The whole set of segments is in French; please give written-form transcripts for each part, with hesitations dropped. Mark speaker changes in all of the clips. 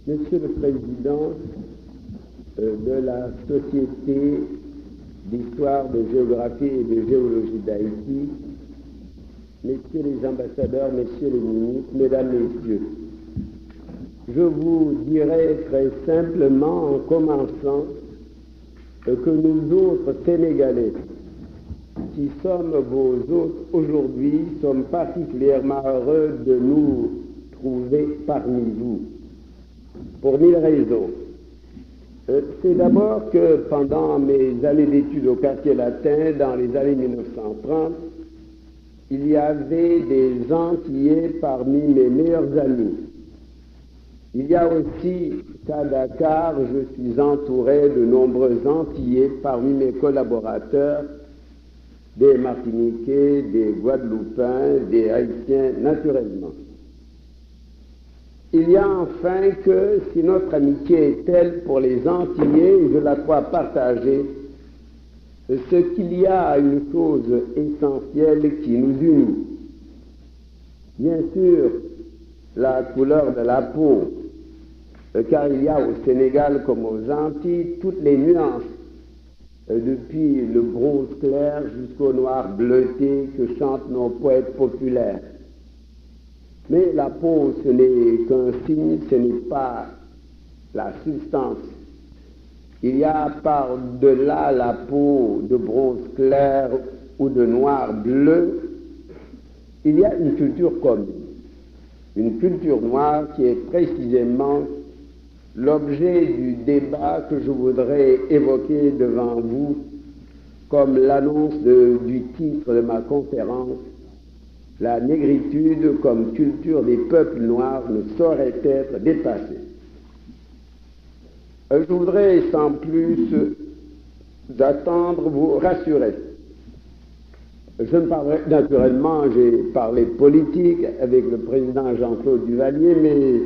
Speaker 1: Monsieur le Président de la Société d'Histoire, de Géographie et de Géologie d'Haïti, Messieurs les ambassadeurs, Messieurs les ministres, Mesdames, Messieurs, je vous dirai très simplement en commençant que nous autres Sénégalais, qui sommes vos hôtes aujourd'hui, sommes particulièrement heureux de nous trouver parmi vous, pour 1000 raisons. C'est d'abord que pendant mes années d'études au quartier latin, dans les années 1930, il y avait des Antillais parmi mes meilleurs amis. Il y a aussi qu'à Dakar, je suis entouré de nombreux Antillais parmi mes collaborateurs, des Martiniquais, des Guadeloupéens, des Haïtiens, naturellement. Il y a enfin que si notre amitié est telle pour les Antillais, je la crois partagée, ce qu'il y a une chose essentielle qui nous unit. Bien sûr, la couleur de la peau, car il y a au Sénégal comme aux Antilles toutes les nuances, depuis le bronze clair jusqu'au noir bleuté que chantent nos poètes populaires. Mais la peau, ce n'est qu'un signe, ce n'est pas la substance. Il y a par-delà la peau de bronze clair ou de noir bleu, il y a une culture commune, une culture noire qui est précisément l'objet du débat que je voudrais évoquer devant vous comme l'annonce du titre de ma conférence. La négritude comme culture des peuples noirs ne saurait être dépassée. Je voudrais sans plus d'attendre vous rassurer. Je ne parlerai, naturellement, j'ai parlé politique avec le président Jean-Claude Duvalier, mais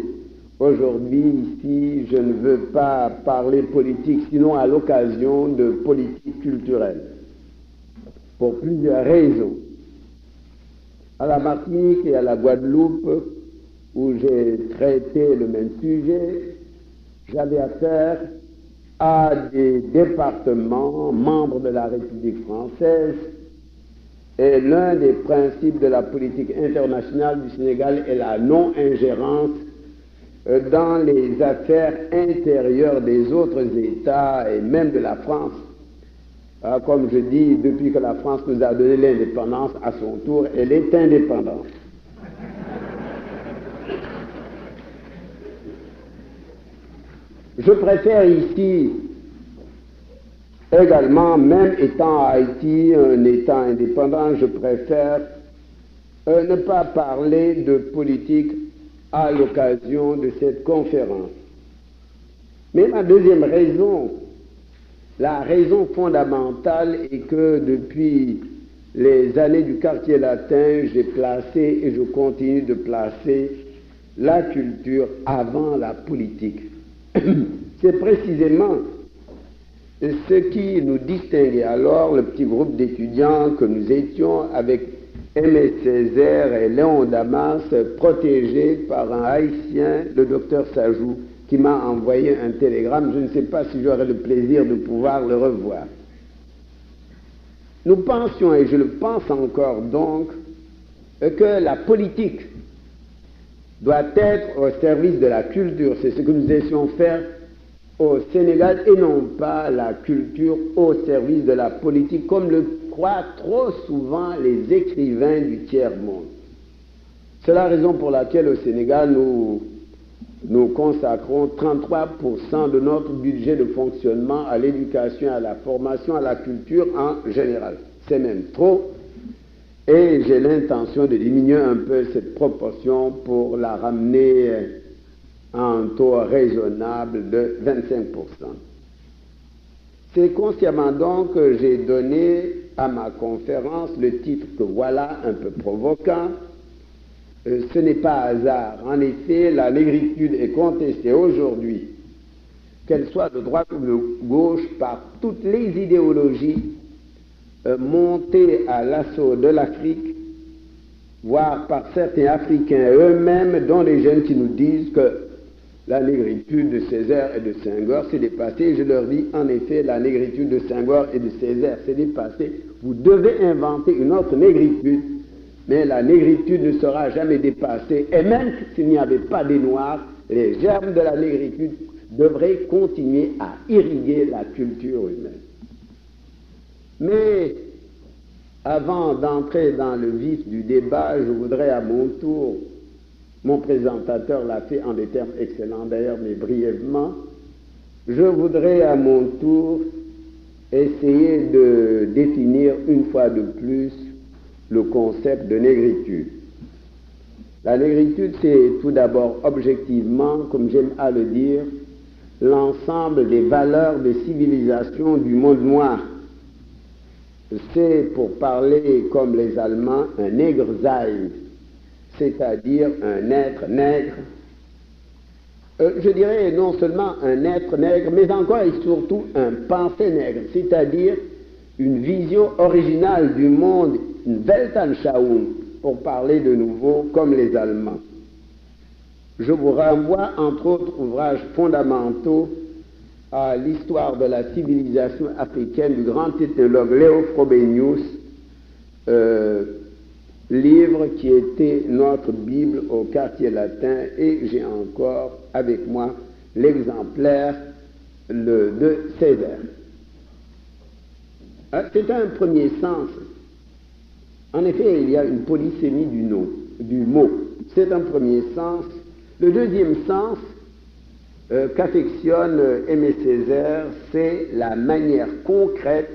Speaker 1: aujourd'hui, ici, je ne veux pas parler politique, sinon à l'occasion de politique culturelle, pour plusieurs raisons. À la Martinique et à la Guadeloupe, où j'ai traité le même sujet, j'avais affaire à des départements membres de la République française, et l'un des principes de la politique internationale du Sénégal est la non-ingérence dans les affaires intérieures des autres États et même de la France. Comme je dis, depuis que la France nous a donné l'indépendance, à son tour, elle est indépendante. Je préfère ici également, même étant Haïti un État indépendant, je préfère ne pas parler de politique à l'occasion de cette conférence. Mais ma deuxième raison, la raison fondamentale est que depuis les années du quartier latin, j'ai placé et je continue de placer la culture avant la politique. C'est précisément ce qui nous distinguait alors, le petit groupe d'étudiants que nous étions avec Aimé Césaire et Léon Damas, protégés par un Haïtien, le docteur Sajou, qui m'a envoyé un télégramme. Je ne sais pas si j'aurai le plaisir de pouvoir le revoir. Nous pensions, et je le pense encore donc, que la politique doit être au service de la culture. C'est ce que nous essayons de faire au Sénégal et non pas la culture au service de la politique, comme le croient trop souvent les écrivains du tiers-monde. C'est la raison pour laquelle au Sénégal, nous consacrons 33% de notre budget de fonctionnement à l'éducation, à la formation, à la culture en général. C'est même trop. Et j'ai l'intention de diminuer un peu cette proportion pour la ramener à un taux raisonnable de 25%. C'est consciemment donc que j'ai donné à ma conférence le titre que voilà, un peu provoquant. Ce n'est pas hasard. En effet, la négritude est contestée aujourd'hui, qu'elle soit de droite ou de gauche, par toutes les idéologies montées à l'assaut de l'Afrique, voire par certains Africains eux-mêmes, dont les jeunes qui nous disent que la négritude de Césaire et de Senghor, c'est dépassé. Je leur dis, en effet, la négritude de Senghor et de Césaire, c'est dépassé. Vous devez inventer une autre négritude, mais la négritude ne sera jamais dépassée. Et même s'il n'y avait pas des Noirs, les germes de la négritude devraient continuer à irriguer la culture humaine. Mais avant d'entrer dans le vif du débat, je voudrais à mon tour, mon présentateur l'a fait en des termes excellents d'ailleurs, mais brièvement, je voudrais à mon tour essayer de définir une fois de plus le concept de négritude. La négritude, c'est tout d'abord objectivement, comme j'aime à le dire, l'ensemble des valeurs de civilisation du monde noir. C'est, pour parler comme les Allemands, un Negersein, c'est-à-dire un être nègre. Je dirais non seulement un être nègre, mais encore et surtout un pensée nègre, c'est-à-dire une vision originale du monde, une Weltanschauung, pour parler de nouveau comme les Allemands. Je vous renvoie, entre autres ouvrages fondamentaux, à l'histoire de la civilisation africaine du grand ethnologue Léo Frobenius, livre qui était notre Bible au quartier latin, et j'ai encore avec moi l'exemplaire de Césaire. C'est un premier sens. En effet, il y a une polysémie du mot. C'est un premier sens. Le deuxième sens qu'affectionne Aimé Césaire, c'est la manière concrète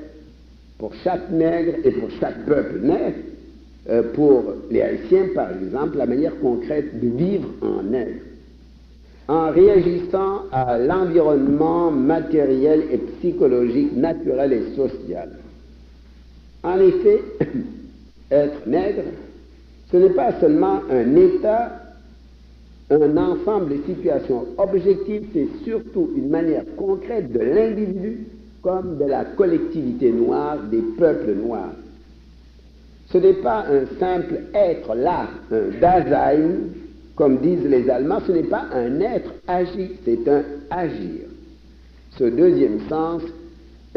Speaker 1: pour chaque nègre et pour chaque peuple nègre, pour les Haïtiens par exemple, la manière concrète de vivre en nègre, en réagissant à l'environnement matériel et psychologique, naturel et social. En effet, être nègre, ce n'est pas seulement un état, un ensemble de situations objectives, c'est surtout une manière concrète de l'individu comme de la collectivité noire, des peuples noirs. Ce n'est pas un simple être là, un Dasein, comme disent les Allemands, ce n'est pas un être agi, c'est un agir. Ce deuxième sens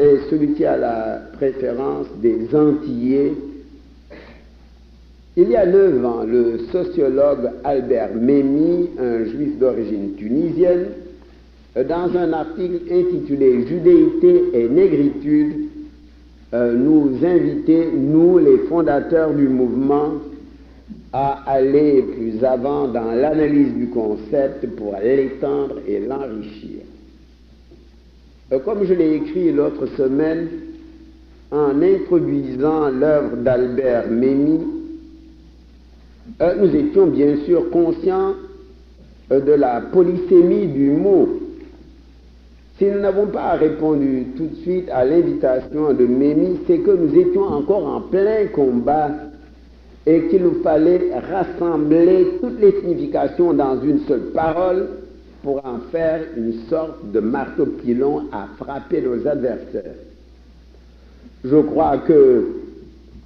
Speaker 1: est celui qui a la préférence des Antillais. Il y a 9 ans, le sociologue Albert Memmi, un juif d'origine tunisienne, dans un article intitulé « Judéité et négritude », nous invitait, nous les fondateurs du mouvement, à aller plus avant dans l'analyse du concept pour l'étendre et l'enrichir. Comme je l'ai écrit l'autre semaine, en introduisant l'œuvre d'Albert Memmi, nous étions bien sûr conscients de la polysémie du mot. Si nous n'avons pas répondu tout de suite à l'invitation de Memmi, c'est que nous étions encore en plein combat et qu'il nous fallait rassembler toutes les significations dans une seule parole pour en faire une sorte de marteau-pilon à frapper nos adversaires. Je crois que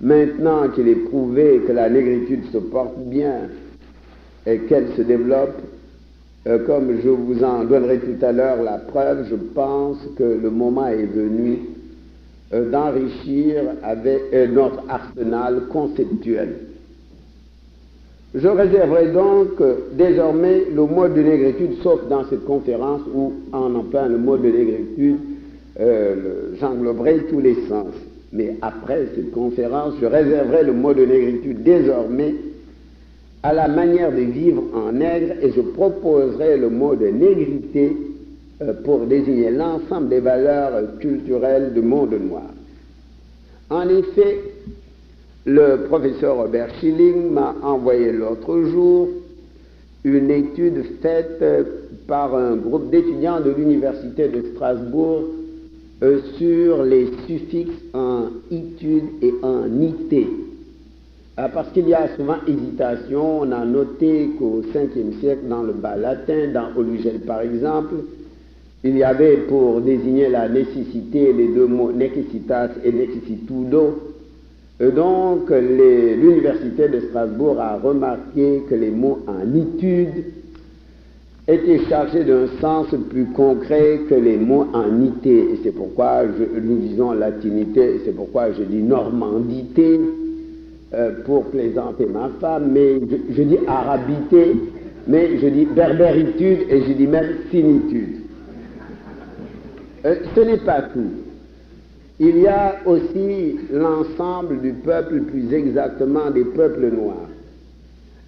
Speaker 1: maintenant qu'il est prouvé que la négritude se porte bien et qu'elle se développe, comme je vous en donnerai tout à l'heure la preuve, je pense que le moment est venu d'enrichir avec notre arsenal conceptuel. Je réserverai donc désormais le mot de négritude, sauf dans cette conférence où, en employant le mot de négritude, j'engloberai tous les sens. Mais après cette conférence, je réserverai le mot de négritude désormais à la manière de vivre en nègre et je proposerai le mot de négrité pour désigner l'ensemble des valeurs culturelles du monde noir. En effet, le professeur Robert Schilling m'a envoyé l'autre jour une étude faite par un groupe d'étudiants de l'Université de Strasbourg sur les suffixes en itude et en ité. Parce qu'il y a souvent hésitation, on a noté qu'au 5e siècle, dans le bas latin, dans Olugel par exemple, il y avait pour désigner la nécessité les deux mots necessitas et necessitudo. Donc l'Université de Strasbourg a remarqué que les mots en itude était chargé d'un sens plus concret que les mots en ité. Et c'est pourquoi nous disons latinité, et c'est pourquoi je dis normandité pour plaisanter ma femme, mais je dis arabité, mais je dis berbéritude et je dis même sinitude. Ce n'est pas tout. Il y a aussi l'ensemble du peuple, plus exactement des peuples noirs.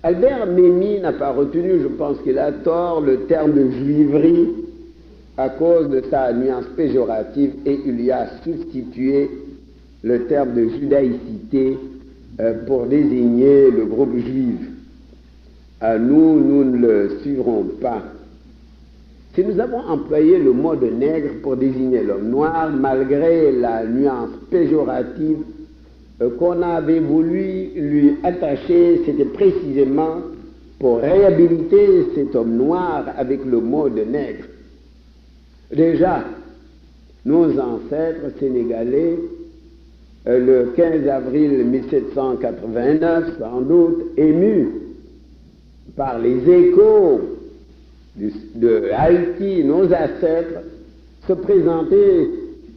Speaker 1: Albert Memmi n'a pas retenu, je pense qu'il a tort, le terme de juiverie à cause de sa nuance péjorative et il y a substitué le terme de judaïcité pour désigner le groupe juif. Nous ne le suivrons pas. Si nous avons employé le mot de nègre pour désigner l'homme noir, malgré la nuance péjorative qu'on avait voulu lui attacher, c'était précisément pour réhabiliter cet homme noir avec le mot de nègre. Déjà, nos ancêtres sénégalais, le 15 avril 1789, sans doute, émus par les échos de Haïti, nos ancêtres, se présentaient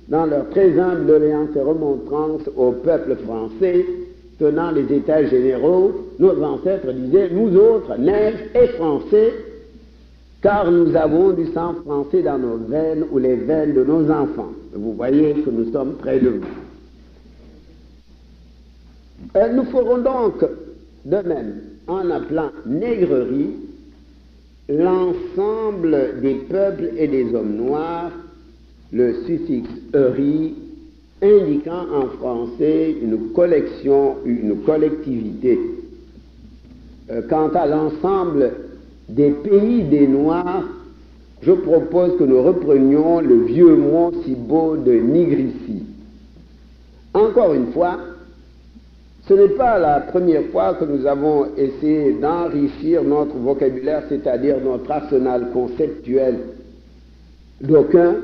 Speaker 1: dans leur très humble doléance et remontrance au peuple français, tenant les états généraux. Nos ancêtres disaient, nous autres, nègres et français, car nous avons du sang français dans nos veines ou les veines de nos enfants. Vous voyez que nous sommes près de vous. Nous ferons donc de même, en appelant nègrerie, l'ensemble des peuples et des hommes noirs, le suffixe -eri, indiquant en français une collection, une collectivité. Quant à l'ensemble des pays des Noirs, je propose que nous reprenions le vieux mot si beau de nigrici. Encore une fois, ce n'est pas la première fois que nous avons essayé d'enrichir notre vocabulaire, c'est-à-dire notre arsenal conceptuel. D'aucuns,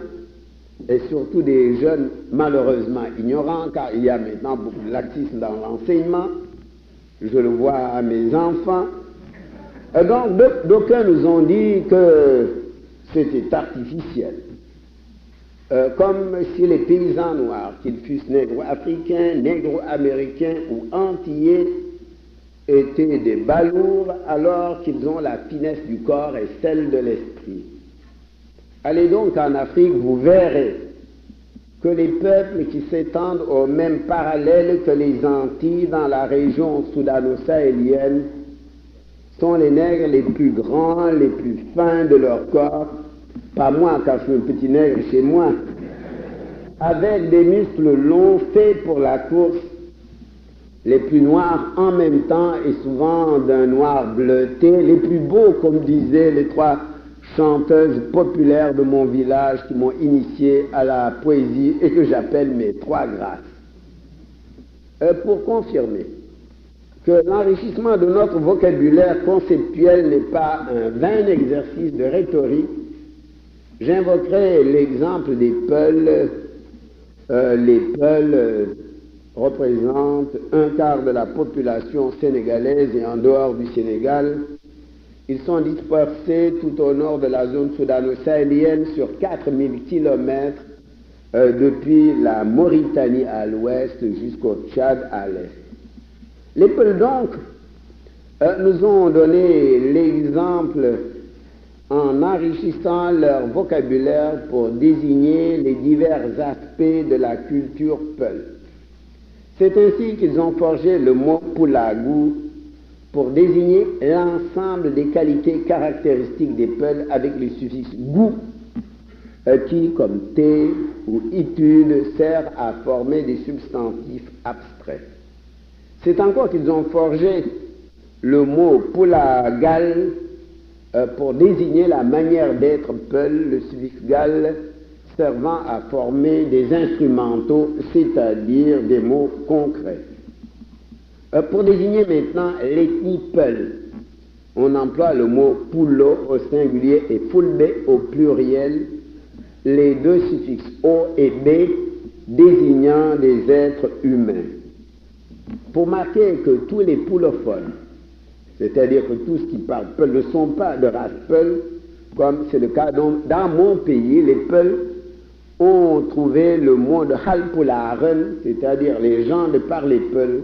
Speaker 1: et surtout des jeunes malheureusement ignorants, car il y a maintenant beaucoup de laxisme dans l'enseignement, je le vois à mes enfants. Et donc, d'aucuns nous ont dit que c'était artificiel. Comme si les paysans noirs, qu'ils fussent négro-africains, négro-américains ou antillais, étaient des balourds alors qu'ils ont la finesse du corps et celle de l'esprit. Allez donc en Afrique, vous verrez que les peuples qui s'étendent au même parallèle que les Antilles dans la région soudano-sahélienne sont les nègres les plus grands, les plus fins de leur corps, pas moi car je suis un petit nègre chez moi, avec des muscles longs faits pour la course, les plus noirs en même temps et souvent d'un noir bleuté, les plus beaux comme disaient les trois chanteuses populaires de mon village qui m'ont initié à la poésie et que j'appelle mes trois grâces. Pour confirmer que l'enrichissement de notre vocabulaire conceptuel n'est pas un vain exercice de rhétorique, j'invoquerai l'exemple des Peuls. Les Peuls représentent un quart de la population sénégalaise et en dehors du Sénégal, ils sont dispersés tout au nord de la zone soudano-sahélienne sur 4000 kilomètres depuis la Mauritanie à l'ouest jusqu'au Tchad à l'est. Les Peuls donc nous ont donné l'exemple en enrichissant leur vocabulaire pour désigner les divers aspects de la culture Peul. C'est ainsi qu'ils ont forgé le mot Poulagou pour désigner l'ensemble des qualités caractéristiques des Peuls avec le suffixe gou qui, comme thé ou étude, sert à former des substantifs abstraits. C'est encore qu'ils ont forgé le mot Poulagal pour désigner la manière d'être Peul, le suffixe gal servant à former des instrumentaux, c'est-à-dire des mots concrets. Pour désigner maintenant l'ethnie Peul, on emploie le mot Poulo au singulier et Fulbe au pluriel, les deux suffixes O et B désignant des êtres humains. Pour marquer que tous les poulophones, c'est-à-dire que tous qui parlent Peul ne sont pas de race Peul, comme c'est le cas dans mon pays. Les Peuls ont trouvé le mot de Halpularen, c'est-à-dire les gens de par les Peuls,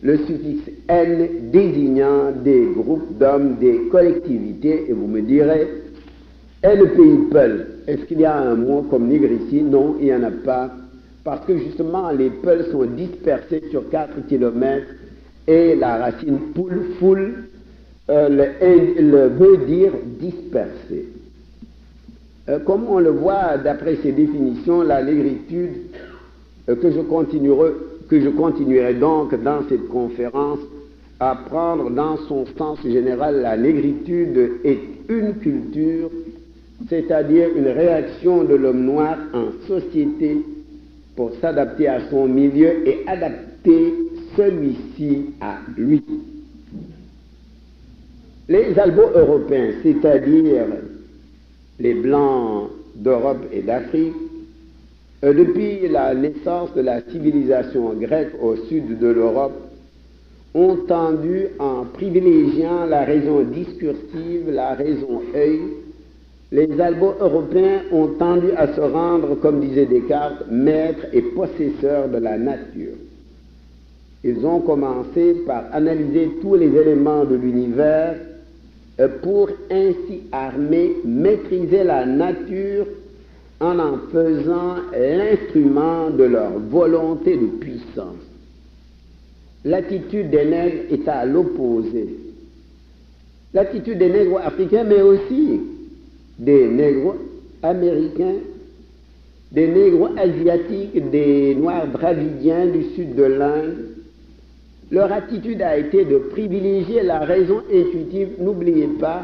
Speaker 1: le suffixe N désignant des groupes d'hommes, des collectivités, et vous me direz, est le pays Peul. Est-ce qu'il y a un mot comme nigre ici? Non, il n'y en a pas, parce que justement les Peuls sont dispersés sur 4 kilomètres et la racine poule, foule, veut dire dispersé. Comme on le voit d'après ces définitions, la négritude que je continuerai donc dans cette conférence à prendre dans son sens général. La négritude est une culture, c'est-à-dire une réaction de l'homme noir en société pour s'adapter à son milieu et adapter celui-ci à lui. Les albo-européens, c'est-à-dire les blancs d'Europe et d'Afrique, depuis la naissance de la civilisation grecque au sud de l'Europe, ont tendu, en privilégiant la raison discursive, la raison œil, les albo-européens ont tendu à se rendre, comme disait Descartes, maîtres et possesseurs de la nature. Ils ont commencé par analyser tous les éléments de l'univers pour ainsi armer, maîtriser la nature en faisant l'instrument de leur volonté de puissance. L'attitude des nègres est à l'opposé. L'attitude des nègres africains, mais aussi des nègres américains, des nègres asiatiques, des noirs dravidiens du sud de l'Inde, leur attitude a été de privilégier la raison intuitive. N'oubliez pas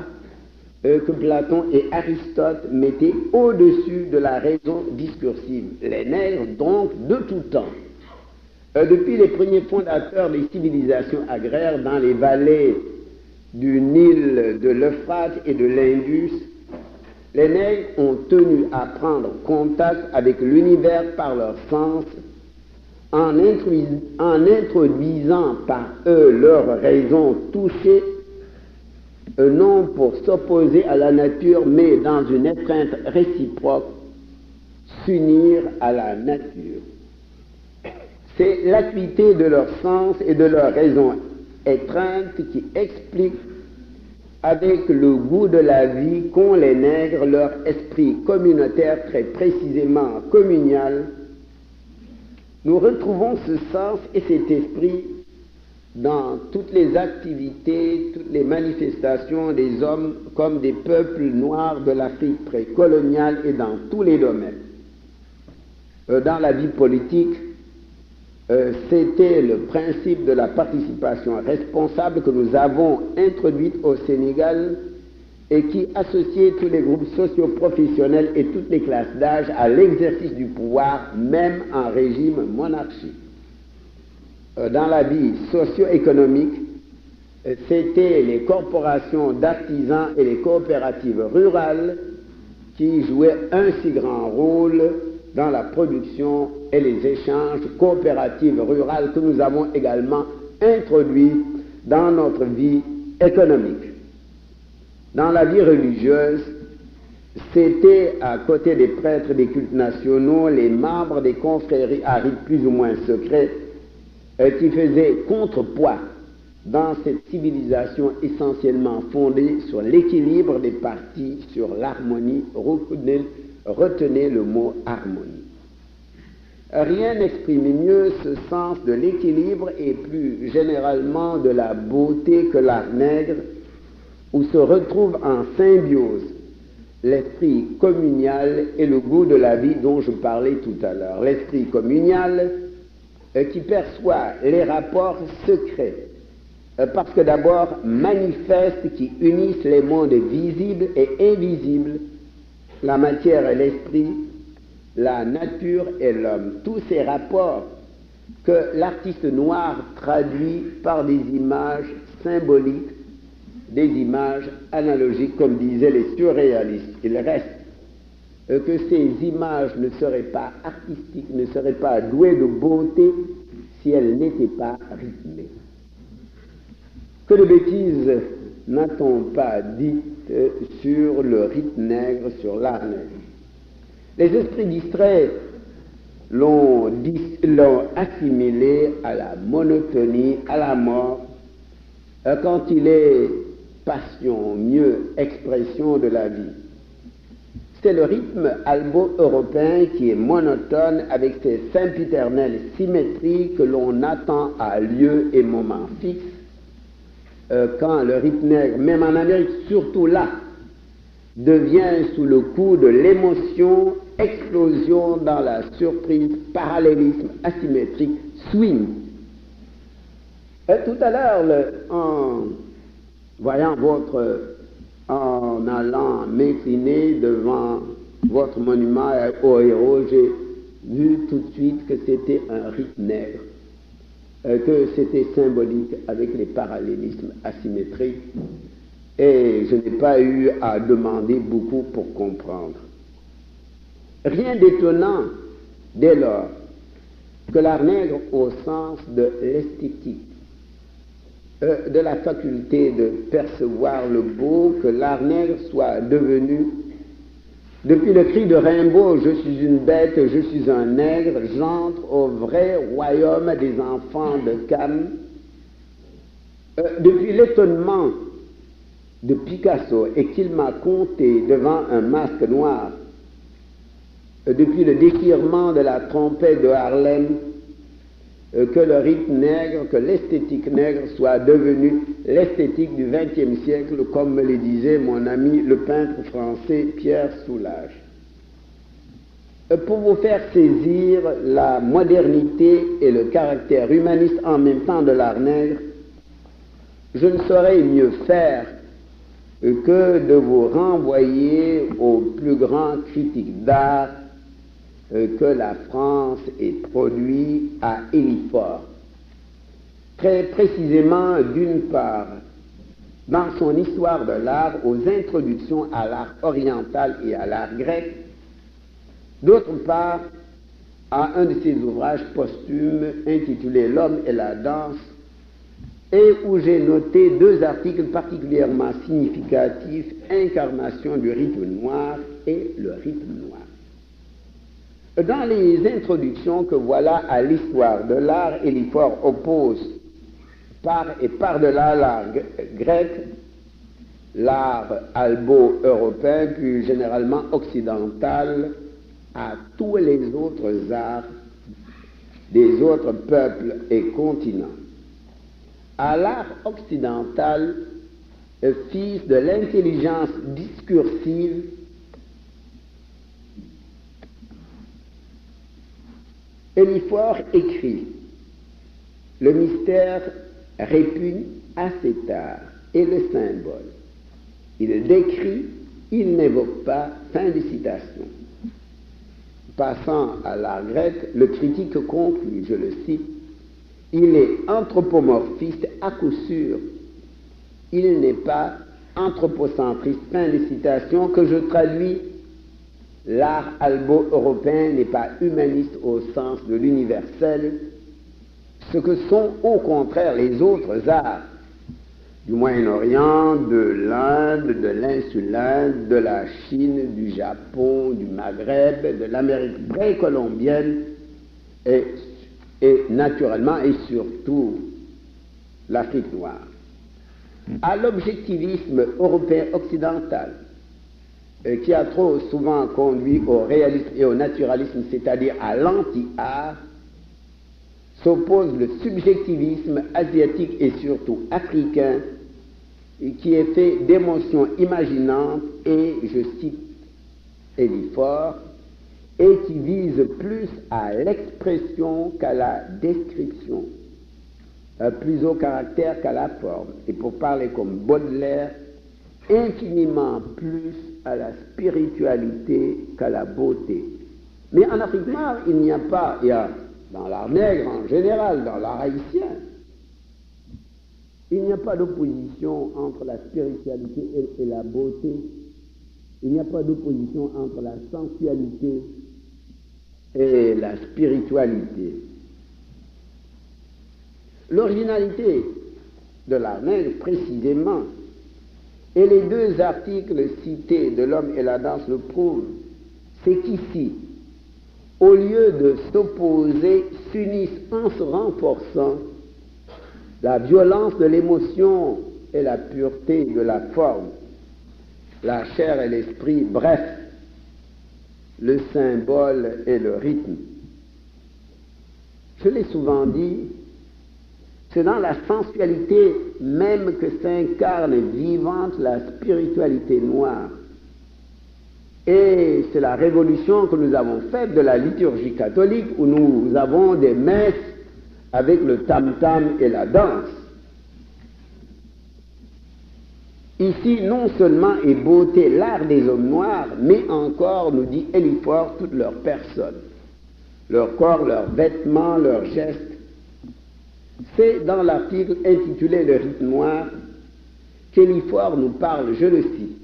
Speaker 1: que Platon et Aristote mettaient au-dessus de la raison discursive. Les nègres, donc, de tout temps, depuis les premiers fondateurs des civilisations agraires dans les vallées du Nil, de l'Euphrate et de l'Indus, les nègres ont tenu à prendre contact avec l'univers par leur sens, en introduisant par eux leur raison touchée, non pour s'opposer à la nature, mais dans une étreinte réciproque, s'unir à la nature. C'est l'acuité de leur sens et de leur raison étreinte qui explique, avec le goût de la vie qu'ont les nègres, leur esprit communautaire très précisément communal. Nous retrouvons ce sens et cet esprit dans toutes les activités, toutes les manifestations des hommes comme des peuples noirs de l'Afrique précoloniale et dans tous les domaines. Dans la vie politique, c'était le principe de la participation responsable que nous avons introduite au Sénégal et qui associait tous les groupes socio-professionnels et toutes les classes d'âge à l'exercice du pouvoir, même en régime monarchique. Dans la vie socio-économique, c'était les corporations d'artisans et les coopératives rurales qui jouaient un si grand rôle dans la production et les échanges coopératives rurales que nous avons également introduits dans notre vie économique. Dans la vie religieuse, c'était à côté des prêtres des cultes nationaux, les membres des confréries à rites plus ou moins secrets qui faisaient contrepoids dans cette civilisation essentiellement fondée sur l'équilibre des parties, sur l'harmonie. Retenez le mot harmonie. Rien n'exprime mieux ce sens de l'équilibre et plus généralement de la beauté que l'art nègre, où se retrouvent en symbiose l'esprit communal et le goût de la vie dont je parlais tout à l'heure. L'esprit communal qui perçoit les rapports secrets, parce que d'abord manifestes qui unissent les mondes visibles et invisibles, la matière et l'esprit, la nature et l'homme. Tous ces rapports que l'artiste noir traduit par des images symboliques, des images analogiques, comme disaient les surréalistes. Il reste que ces images ne seraient pas artistiques, ne seraient pas douées de beauté si elles n'étaient pas rythmées. Que de bêtises n'a-t-on pas dit sur le rite nègre, sur l'art nègre? Les esprits distraits l'ont assimilé à la monotonie, à la mort, quand il est passion, mieux expression de la vie. C'est le rythme albo-européen qui est monotone avec ses sempiternelles symétries que l'on attend à lieu et moment fixe, quand le rythme nègre, même en Amérique, surtout là, devient sous le coup de l'émotion, explosion dans la surprise, parallélisme asymétrique, swing. Tout à l'heure, en voyant en allant m'incliner devant votre monument aux héros, j'ai vu tout de suite que c'était un rite nègre, que c'était symbolique avec les parallélismes asymétriques, et je n'ai pas eu à demander beaucoup pour comprendre. Rien d'étonnant dès lors que l'art nègre au sens de l'esthétique, de la faculté de percevoir le beau, que l'art nègre soit devenu, depuis le cri de Rimbaud, je suis une bête, je suis un nègre, j'entre au vrai royaume des enfants de Cam, depuis l'étonnement de Picasso et qu'il m'a compté devant un masque noir, depuis le déchirement de la trompette de Harlem, que le rythme nègre, que l'esthétique nègre soit devenue l'esthétique du XXe siècle, comme me le disait mon ami le peintre français Pierre Soulages. Pour vous faire saisir la modernité et le caractère humaniste en même temps de l'art nègre, je ne saurais mieux faire que de vous renvoyer aux plus grands critiques d'art que la France ait produit à Élifort. Très précisément, d'une part, dans son histoire de l'art, aux introductions à l'art oriental et à l'art grec, d'autre part, à un de ses ouvrages posthumes intitulé L'homme et la danse, et où j'ai noté deux articles particulièrement significatifs, Incarnation du rythme noir et le rythme noir. Dans les introductions que voilà à l'histoire de l'art, Élifort oppose par et par-delà l'art grec, l'art albo-européen, plus généralement occidental, à tous les autres arts des autres peuples et continents. À l'art occidental, fils de l'intelligence discursive, Élifort écrit « Le mystère répugne assez tard et le symbole. Il décrit, il n'évoque pas. » Fin de citation. Passant à l'art grec, le critique conclut, je le cite, « Il est anthropomorphiste à coup sûr. Il n'est pas anthropocentriste. » Fin de citation que je traduis. L'art albo-européen n'est pas humaniste au sens de l'universel, ce que sont au contraire les autres arts du Moyen-Orient, de l'Inde, de l'insule Inde, de la Chine, du Japon, du Maghreb, de l'Amérique précolombienne et naturellement et surtout l'Afrique noire. À l'objectivisme européen occidental, qui a trop souvent conduit au réalisme et au naturalisme, c'est-à-dire à l'anti-art, s'oppose le subjectivisme asiatique et surtout africain, qui est fait d'émotions imaginantes et, je cite Élifort, et qui vise plus à l'expression qu'à la description, plus au caractère qu'à la forme, et pour parler comme Baudelaire, infiniment plus à la spiritualité qu'à la beauté. Mais en Afrique noire, il n'y a pas, il y a dans l'art nègre en général, dans l'art haïtien, il n'y a pas d'opposition entre la spiritualité et la beauté. Il n'y a pas d'opposition entre la sensualité et la spiritualité. L'originalité de l'art nègre, précisément, Et les deux articles cités de l'homme et la danse le prouvent. C'est qu'ici, au lieu de s'opposer, s'unissent en se renforçant la violence de l'émotion et la pureté de la forme, la chair et l'esprit, bref, le symbole et le rythme. Je l'ai souvent dit, c'est dans la sensualité même que s'incarne vivante la spiritualité noire. Et c'est la révolution que nous avons faite de la liturgie catholique où nous avons des messes avec le tam-tam et la danse. Ici, non seulement est beauté l'art des hommes noirs, mais encore, nous dit Eliphore, toute leur personne, leur corps, leurs vêtements, leurs gestes. C'est dans l'article intitulé « Le rite noir » qu'Eliphore nous parle, je le cite,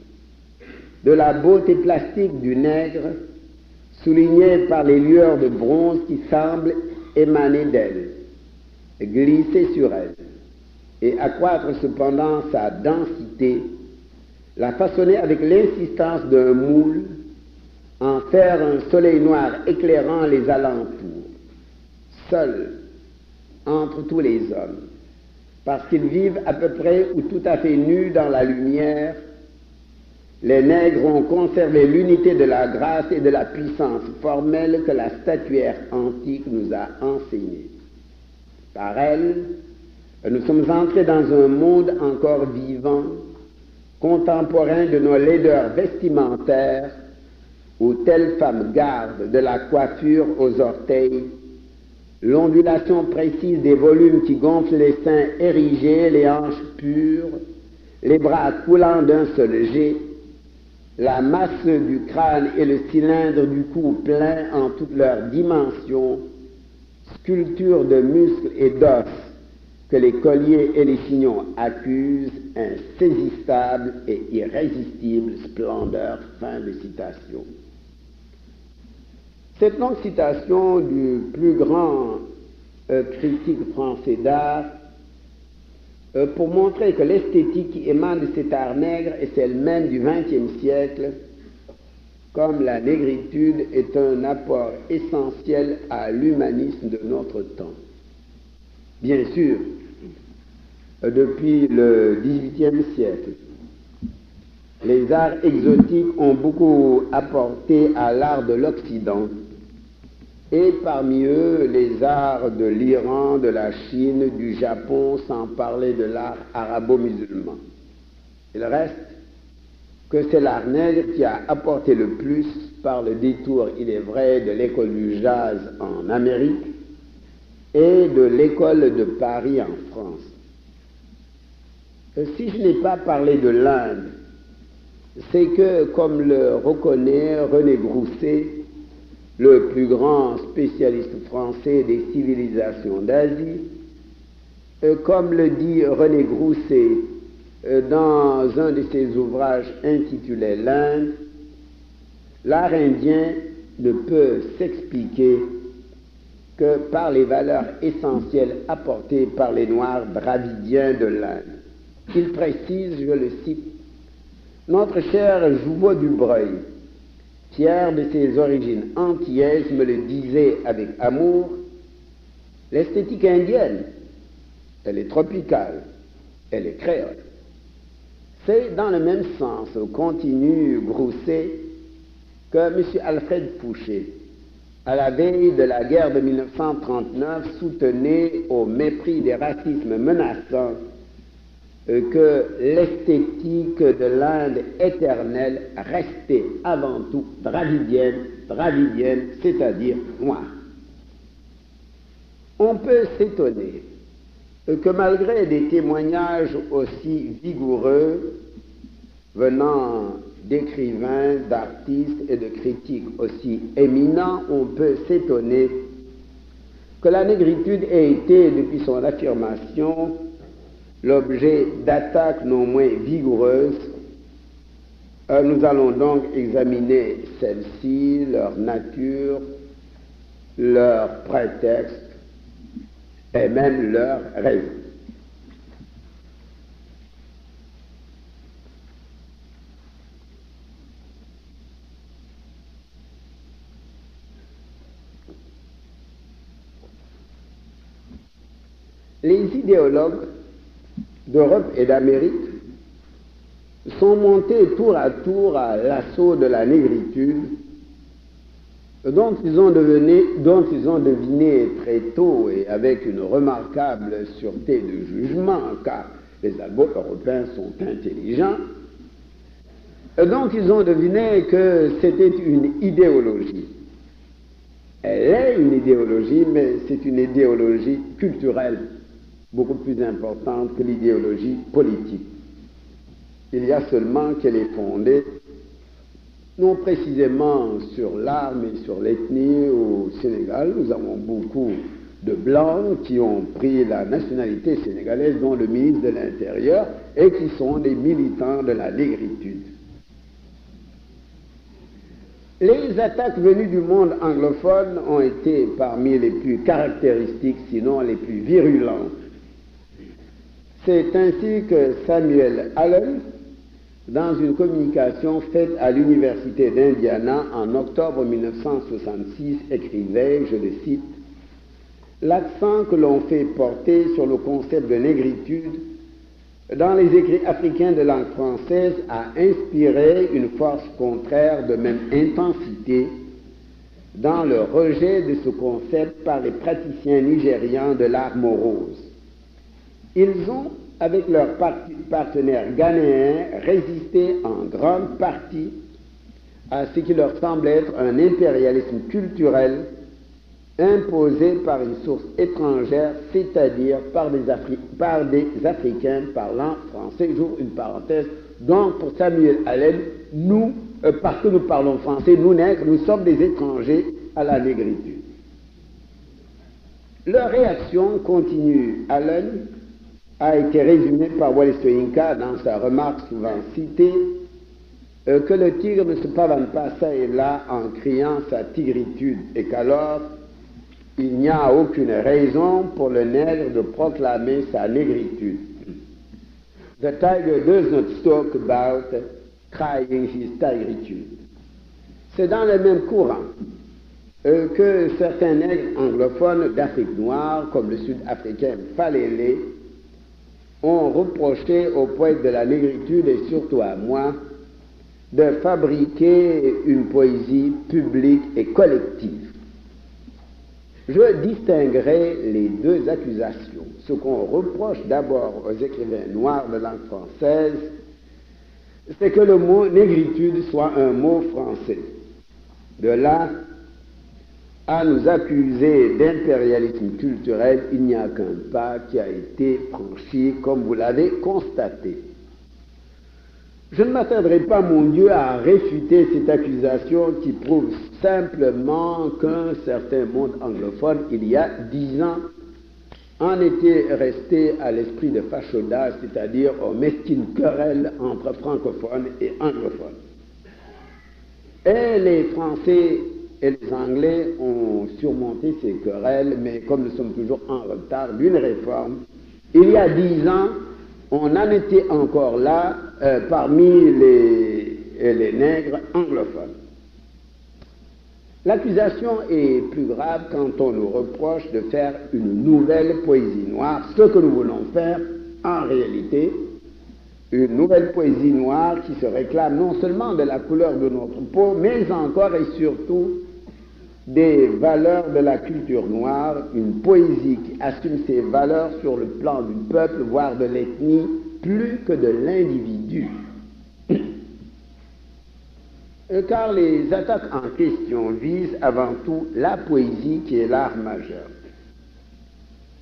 Speaker 1: de la beauté plastique du nègre, soulignée par les lueurs de bronze qui semblent émaner d'elle, glisser sur elle, et accroître cependant sa densité, la façonner avec l'insistance d'un moule, en faire un soleil noir éclairant les alentours, seul entre tous les hommes, parce qu'ils vivent à peu près ou tout à fait nus dans la lumière. Les nègres ont conservé l'unité de la grâce et de la puissance formelle que la statuaire antique nous a enseignée. Par elle, nous sommes entrés dans un monde encore vivant, contemporain de nos laideurs vestimentaires, où telle femme garde de la coiffure aux orteils, l'ondulation précise des volumes qui gonflent les seins érigés, les hanches pures, les bras coulant d'un seul jet, la masse du crâne et le cylindre du cou plein en toutes leurs dimensions, sculpture de muscles et d'os que les colliers et les chignons accusent, insaisissable et irrésistible splendeur. Fin de citation. Cette longue citation du plus grand critique français d'art pour montrer que l'esthétique qui émane de cet art nègre est celle même du XXe siècle, comme la négritude est un apport essentiel à l'humanisme de notre temps. Bien sûr, depuis le XVIIIe siècle, les arts exotiques ont beaucoup apporté à l'art de l'Occident, et parmi eux les arts de l'Iran, de la Chine, du Japon, sans parler de l'art arabo-musulman. Il reste que c'est l'art nègre qui a apporté le plus par le détour, il est vrai, de l'école du jazz en Amérique et de l'école de Paris en France. Si je n'ai pas parlé de l'Inde, c'est que, comme le reconnaît René Grousset, le plus grand spécialiste français des civilisations d'Asie, comme le dit René Grousset dans un de ses ouvrages intitulé l'Inde, l'art indien ne peut s'expliquer que par les valeurs essentielles apportées par les Noirs dravidiens de l'Inde. Il précise, je le cite, « Notre cher Jouveau Dubreuil, fier de ses origines antillaises, me le disait avec amour, l'esthétique indienne, elle est tropicale, elle est créole. » C'est dans le même sens, continue Grousset, que M. Alfred Fouché, à la veille de la guerre de 1939, soutenait au mépris des racismes menaçants que l'esthétique de l'Inde éternelle restait avant tout dravidienne, c'est-à-dire noire. On peut s'étonner que malgré des témoignages aussi vigoureux venant d'écrivains, d'artistes et de critiques aussi éminents, on peut s'étonner que la négritude ait été, depuis son affirmation, l'objet d'attaques non moins vigoureuses. Nous allons donc examiner celles-ci, leur nature, leur prétexte et même leur raison. les idéologues d'Europe et d'Amérique sont montés tour à tour à l'assaut de la négritude, dont ils ont deviné très tôt et avec une remarquable sûreté de jugement, car les Allemands européens sont intelligents, donc ils ont deviné que c'était une idéologie. Elle est une idéologie, mais c'est une idéologie culturelle, beaucoup plus importante que l'idéologie politique. Il y a seulement qu'elle est fondée, non précisément sur l'art, mais sur l'ethnie. Au Sénégal, nous avons beaucoup de Blancs qui ont pris la nationalité sénégalaise, dont le ministre de l'Intérieur, et qui sont des militants de la négritude. Les attaques venues du monde anglophone ont été parmi les plus caractéristiques, sinon les plus virulentes. C'est ainsi que Samuel Allen, dans une communication faite à l'Université d'Indiana en octobre 1966, écrivait, je le cite, « L'accent que l'on fait porter sur le concept de négritude dans les écrits africains de langue française a inspiré une force contraire de même intensité dans le rejet de ce concept par les praticiens nigérians de l'art morose. Ils ont, avec leurs partenaires ghanéens, résisté en grande partie à ce qui leur semble être un impérialisme culturel imposé par une source étrangère, c'est-à-dire par des Africains parlant français. J'ouvre une parenthèse. Donc, pour Samuel Allen, nous, parce que nous parlons français, nous nègres, nous sommes des étrangers à la négritude. Leur réaction, continue Allen, a été résumée par Wole Soyinka dans sa remarque souvent citée, que le tigre ne se pavane pas ça et là en criant sa tigritude, et qu'alors il n'y a aucune raison pour le nègre de proclamer sa négritude. The tiger does not talk about crying his tigritude. C'est dans le même courant que certains nègres anglophones d'Afrique noire, comme le sud-africain Falele, ont reproché aux poètes de la négritude et surtout à moi de fabriquer une poésie publique et collective. Je distinguerai les deux accusations. Ce qu'on reproche d'abord aux écrivains noirs de langue française, c'est que le mot négritude soit un mot français. De là à nous accuser d'impérialisme culturel, il n'y a qu'un pas qui a été franchi, comme vous l'avez constaté. Je ne m'attarderai pas, mon Dieu, à réfuter cette accusation qui prouve simplement qu'un certain monde anglophone, il y a 10 ans, en était resté à l'esprit de Fachoda, c'est-à-dire aux mesquines querelles entre francophones et anglophones. Et les Français et les Anglais ont surmonté ces querelles, mais comme nous sommes toujours en retard d'une réforme, il y a 10 ans, on en était encore là parmi les nègres anglophones. L'accusation est plus grave quand on nous reproche de faire une nouvelle poésie noire, ce que nous voulons faire en réalité, une nouvelle poésie noire qui se réclame non seulement de la couleur de notre peau, mais encore et surtout des valeurs de la culture noire, une poésie qui assume ses valeurs sur le plan du peuple, voire de l'ethnie, plus que de l'individu. Car les attaques en question visent avant tout la poésie qui est l'art majeur.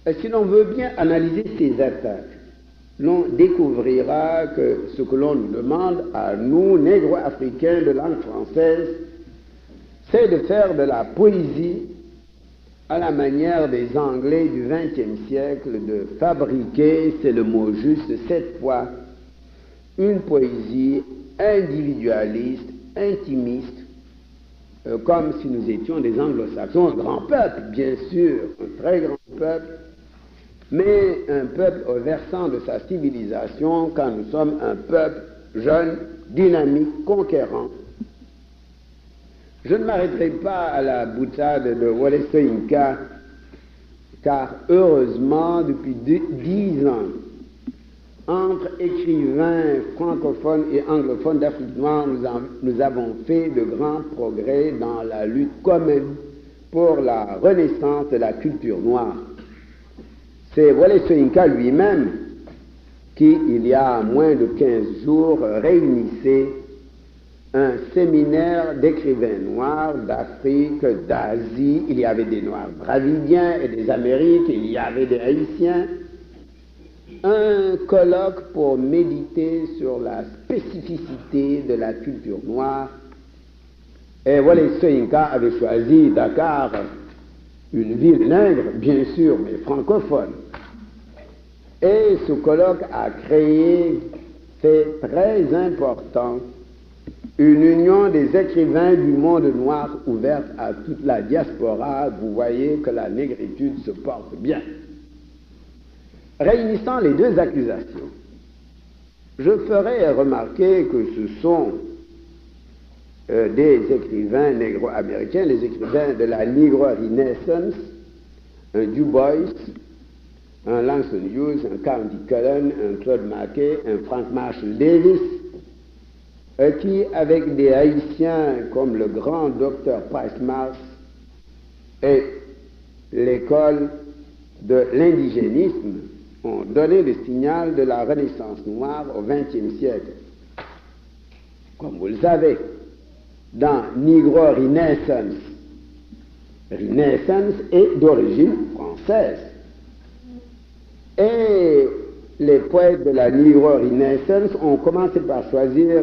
Speaker 1: Et si l'on veut bien analyser ces attaques, l'on découvrira que ce que l'on nous demande à nous, négro-africains de langue française, c'est de faire de la poésie à la manière des Anglais du XXe siècle, de fabriquer, c'est le mot juste cette fois, une poésie individualiste, intimiste, comme si nous étions des anglo-saxons, un grand peuple, bien sûr, un très grand peuple, mais un peuple au versant de sa civilisation quand nous sommes un peuple jeune, dynamique, conquérant. Je ne m'arrêterai pas à la boutade de Wole Soyinka car heureusement, depuis 10 ans, entre écrivains francophones et anglophones d'Afrique noire, nous avons fait de grands progrès dans la lutte commune pour la renaissance de la culture noire. C'est Wole Soyinka lui-même qui, il y a moins de 15 jours, réunissait un séminaire d'écrivains noirs d'Afrique, d'Asie. Il y avait des Noirs dravidiens et des Amériques, il y avait des Haïtiens. Un colloque pour méditer sur la spécificité de la culture noire. Et Wole Soyinka avait choisi Dakar, une ville nègre, bien sûr, mais francophone. Et ce colloque a créé, fait très important, une union des écrivains du monde noir ouverte à toute la diaspora. Vous voyez que la négritude se porte bien. Réunissant les deux accusations, je ferai remarquer que ce sont des écrivains négro-américains, les écrivains de la Negro Renaissance, un Du Bois, un Langston Hughes, un Countee Cullen, un Claude Mackay, un Frank Marshall Davis, qui, avec des Haïtiens comme le grand docteur Price Mars et l'école de l'indigénisme, ont donné le signal de la Renaissance noire au XXe siècle. Comme vous le savez, dans Negro Renaissance, Renaissance est d'origine française. Et les poètes de la Negro Renaissance ont commencé par choisir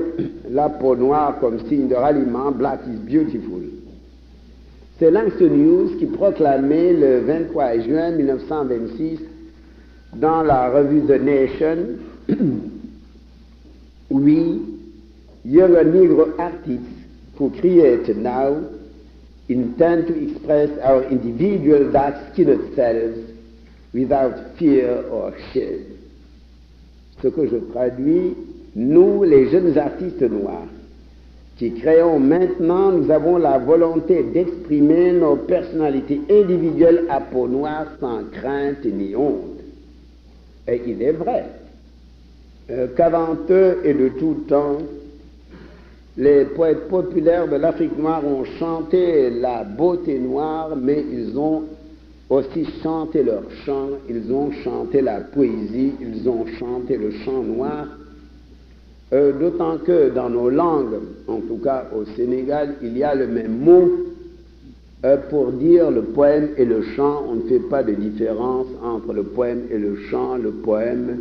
Speaker 1: la peau noire comme signe de ralliement, Black is beautiful. C'est Langston Hughes qui proclamait le 23 juin 1926 dans la revue The Nation, "We, young Negro artists who create now, intend to express our individual dark-skinned selves without fear or shame." Ce que je traduis, nous, les jeunes artistes noirs, qui créons maintenant, nous avons la volonté d'exprimer nos personnalités individuelles à peau noire sans crainte ni honte. Et il est vrai qu'avant eux et de tout temps, les poètes populaires de l'Afrique noire ont chanté la beauté noire, mais ils ont aussi chanté leur chant, ils ont chanté la poésie, ils ont chanté le chant noir, d'autant que dans nos langues, en tout cas au Sénégal, il y a le même mot pour dire le poème et le chant. On ne fait pas de différence entre le poème et le chant. Le poème,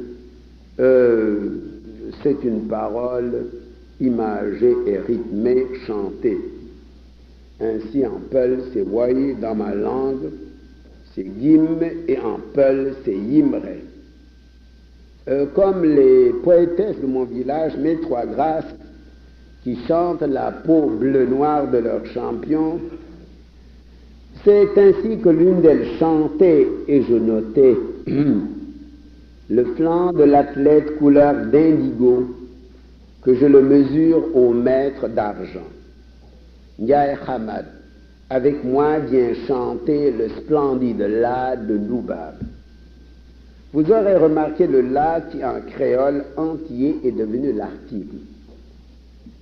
Speaker 1: c'est une parole imagée et rythmée, chantée. Ainsi, en peul, c'est voyé dans ma langue, c'est Yim, et en peul, c'est Yimre. Comme les poétesses de mon village, mes trois grâces, qui chantent la peau bleu-noire de leur champion, c'est ainsi que l'une d'elles chantait, et je notais le flanc de l'athlète couleur d'indigo, que je le mesure au mètre d'argent. Ndiaye Hamad, avec moi vient chanter le splendide La de Doubab. Vous aurez remarqué le La qui en créole entier est devenu l'article.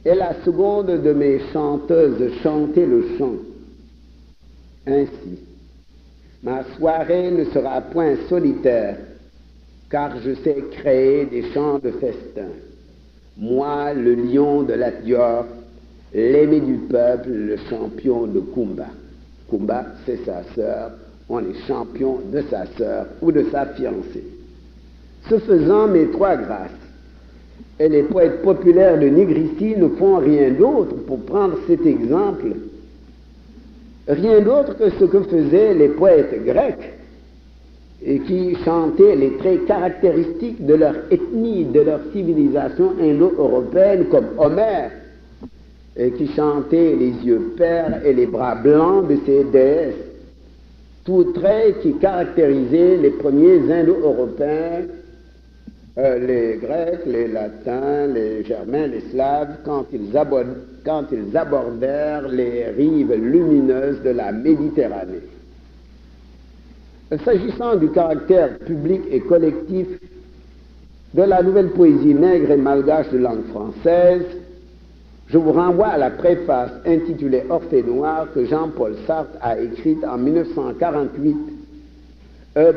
Speaker 1: Et la seconde de mes chanteuses chantait le chant. Ainsi, ma soirée ne sera point solitaire, car je sais créer des chants de festin. Moi, le lion de la Dior, l'aimé du peuple, le champion de Kumba. Kumba, c'est sa sœur, on est champion de sa sœur ou de sa fiancée. Ce faisant, mes trois grâces et les poètes populaires de Nigrici ne font rien d'autre pour prendre cet exemple, rien d'autre que ce que faisaient les poètes grecs et qui chantaient les traits caractéristiques de leur ethnie, de leur civilisation indo-européenne, comme Homère, et qui chantait les yeux pères et les bras blancs de ses déesses, tous traits qui caractérisaient les premiers indo-européens, les Grecs, les Latins, les Germains, les Slaves, quand ils abordèrent les rives lumineuses de la Méditerranée. S'agissant du caractère public et collectif de la nouvelle poésie nègre et malgache de langue française, je vous renvoie à la préface intitulée Orphée noire que Jean-Paul Sartre a écrite en 1948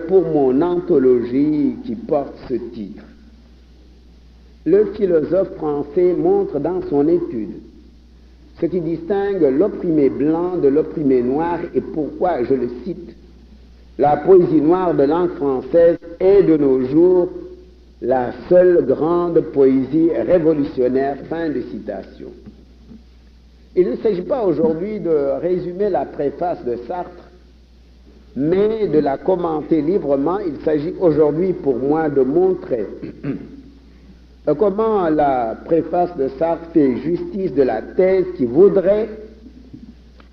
Speaker 1: pour mon anthologie qui porte ce titre. Le philosophe français montre dans son étude ce qui distingue l'opprimé blanc de l'opprimé noir et pourquoi, je le cite, la poésie noire de langue française est de nos jours la seule grande poésie révolutionnaire. Fin de citation. Il ne s'agit pas aujourd'hui de résumer la préface de Sartre, mais de la commenter librement. Il s'agit aujourd'hui pour moi de montrer comment la préface de Sartre fait justice de la thèse qui voudrait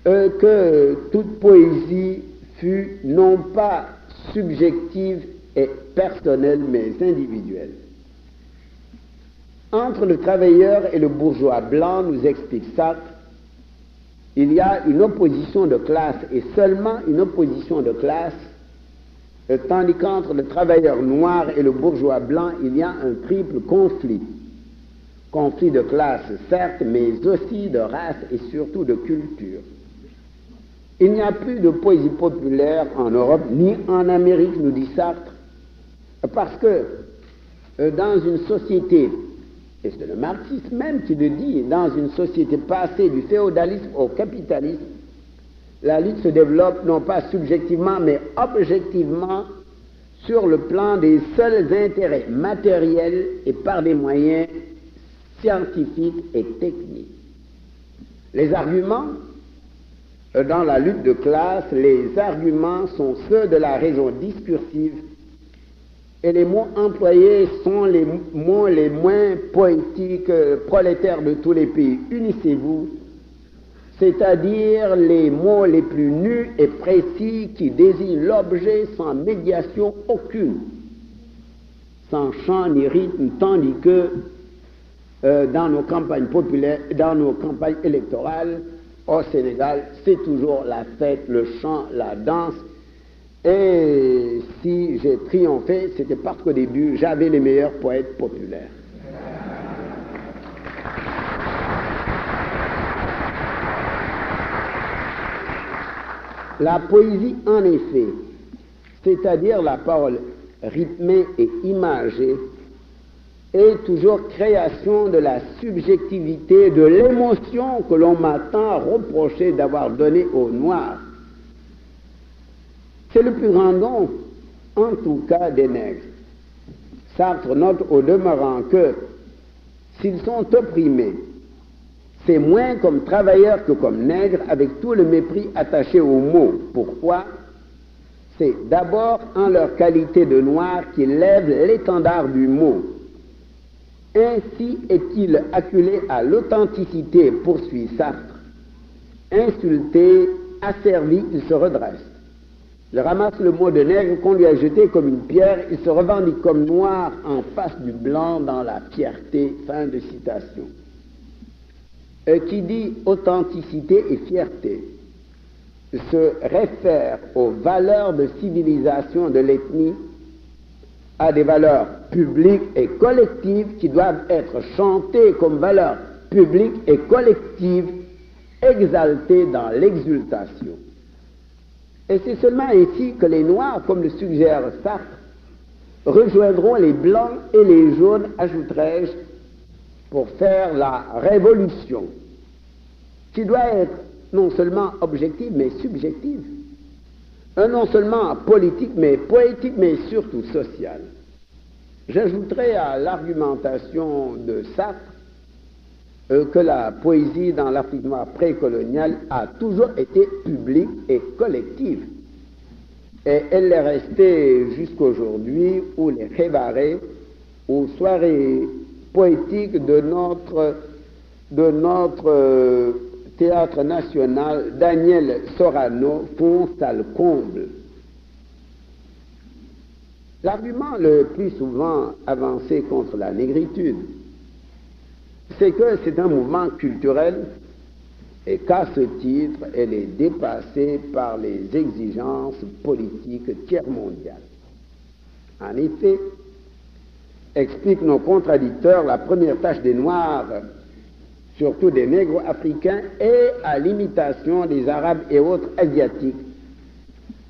Speaker 1: que toute poésie fût non pas subjective et personnelle, mais individuelle. Entre le travailleur et le bourgeois blanc, nous explique Sartre, il y a une opposition de classe, et seulement une opposition de classe, tandis qu'entre le travailleur noir et le bourgeois blanc, il y a un triple conflit. Conflit de classe, certes, mais aussi de race et surtout de culture. Il n'y a plus de poésie populaire en Europe, ni en Amérique, nous dit Sartre, parce que dans une société, et c'est le marxisme même qui le dit, dans une société passée du féodalisme au capitalisme, la lutte se développe non pas subjectivement, mais objectivement sur le plan des seuls intérêts matériels et par des moyens scientifiques et techniques. Les arguments, dans la lutte de classe, les arguments sont ceux de la raison discursive et les mots employés sont les mots les moins poétiques, prolétaires de tous les pays. Unissez-vous, c'est-à-dire les mots les plus nus et précis qui désignent l'objet sans médiation aucune, sans chant ni rythme, tandis que dans nos campagnes populaires, dans nos campagnes électorales, au Sénégal, c'est toujours la fête, le chant, la danse. Et si j'ai triomphé, c'était parce qu'au début, j'avais les meilleurs poètes populaires. La poésie, en effet, c'est-à-dire la parole rythmée et imagée, est toujours création de la subjectivité, de l'émotion que l'on m'a tant reproché d'avoir donnée aux Noirs. C'est le plus grand don, en tout cas, des nègres. Sartre note au demeurant que, s'ils sont opprimés, c'est moins comme travailleurs que comme nègres, avec tout le mépris attaché au mot. Pourquoi? C'est d'abord en leur qualité de noirs qu'ils lèvent l'étendard du mot. Ainsi est-il acculé à l'authenticité, poursuit Sartre. Insulté, asservi, il se redresse. Il ramasse le mot de nègre qu'on lui a jeté comme une pierre, il se revendique comme noir en face du blanc dans la fierté. Fin de citation. Qui dit authenticité et fierté se réfère aux valeurs de civilisation de l'ethnie, à des valeurs publiques et collectives qui doivent être chantées comme valeurs publiques et collectives, exaltées dans l'exultation. Et c'est seulement ainsi que les Noirs, comme le suggère Sartre, rejoindront les Blancs et les Jaunes, ajouterai-je, pour faire la révolution, qui doit être non seulement objective, mais subjective. Non seulement politique, mais poétique, mais surtout sociale. J'ajouterai à l'argumentation de Sartre que la poésie dans l'Afrique noire précoloniale a toujours été publique et collective. Et elle est restée jusqu'aujourd'hui où les révarés, aux soirées poétiques de notre théâtre national, Daniel Sorano, font salle comble. L'argument le plus souvent avancé contre la négritude, c'est que c'est un mouvement culturel et qu'à ce titre, elle est dépassée par les exigences politiques tiers-mondiales. En effet, expliquent nos contradicteurs, la première tâche des Noirs, surtout des négros africains, est, à l'imitation des Arabes et autres Asiatiques,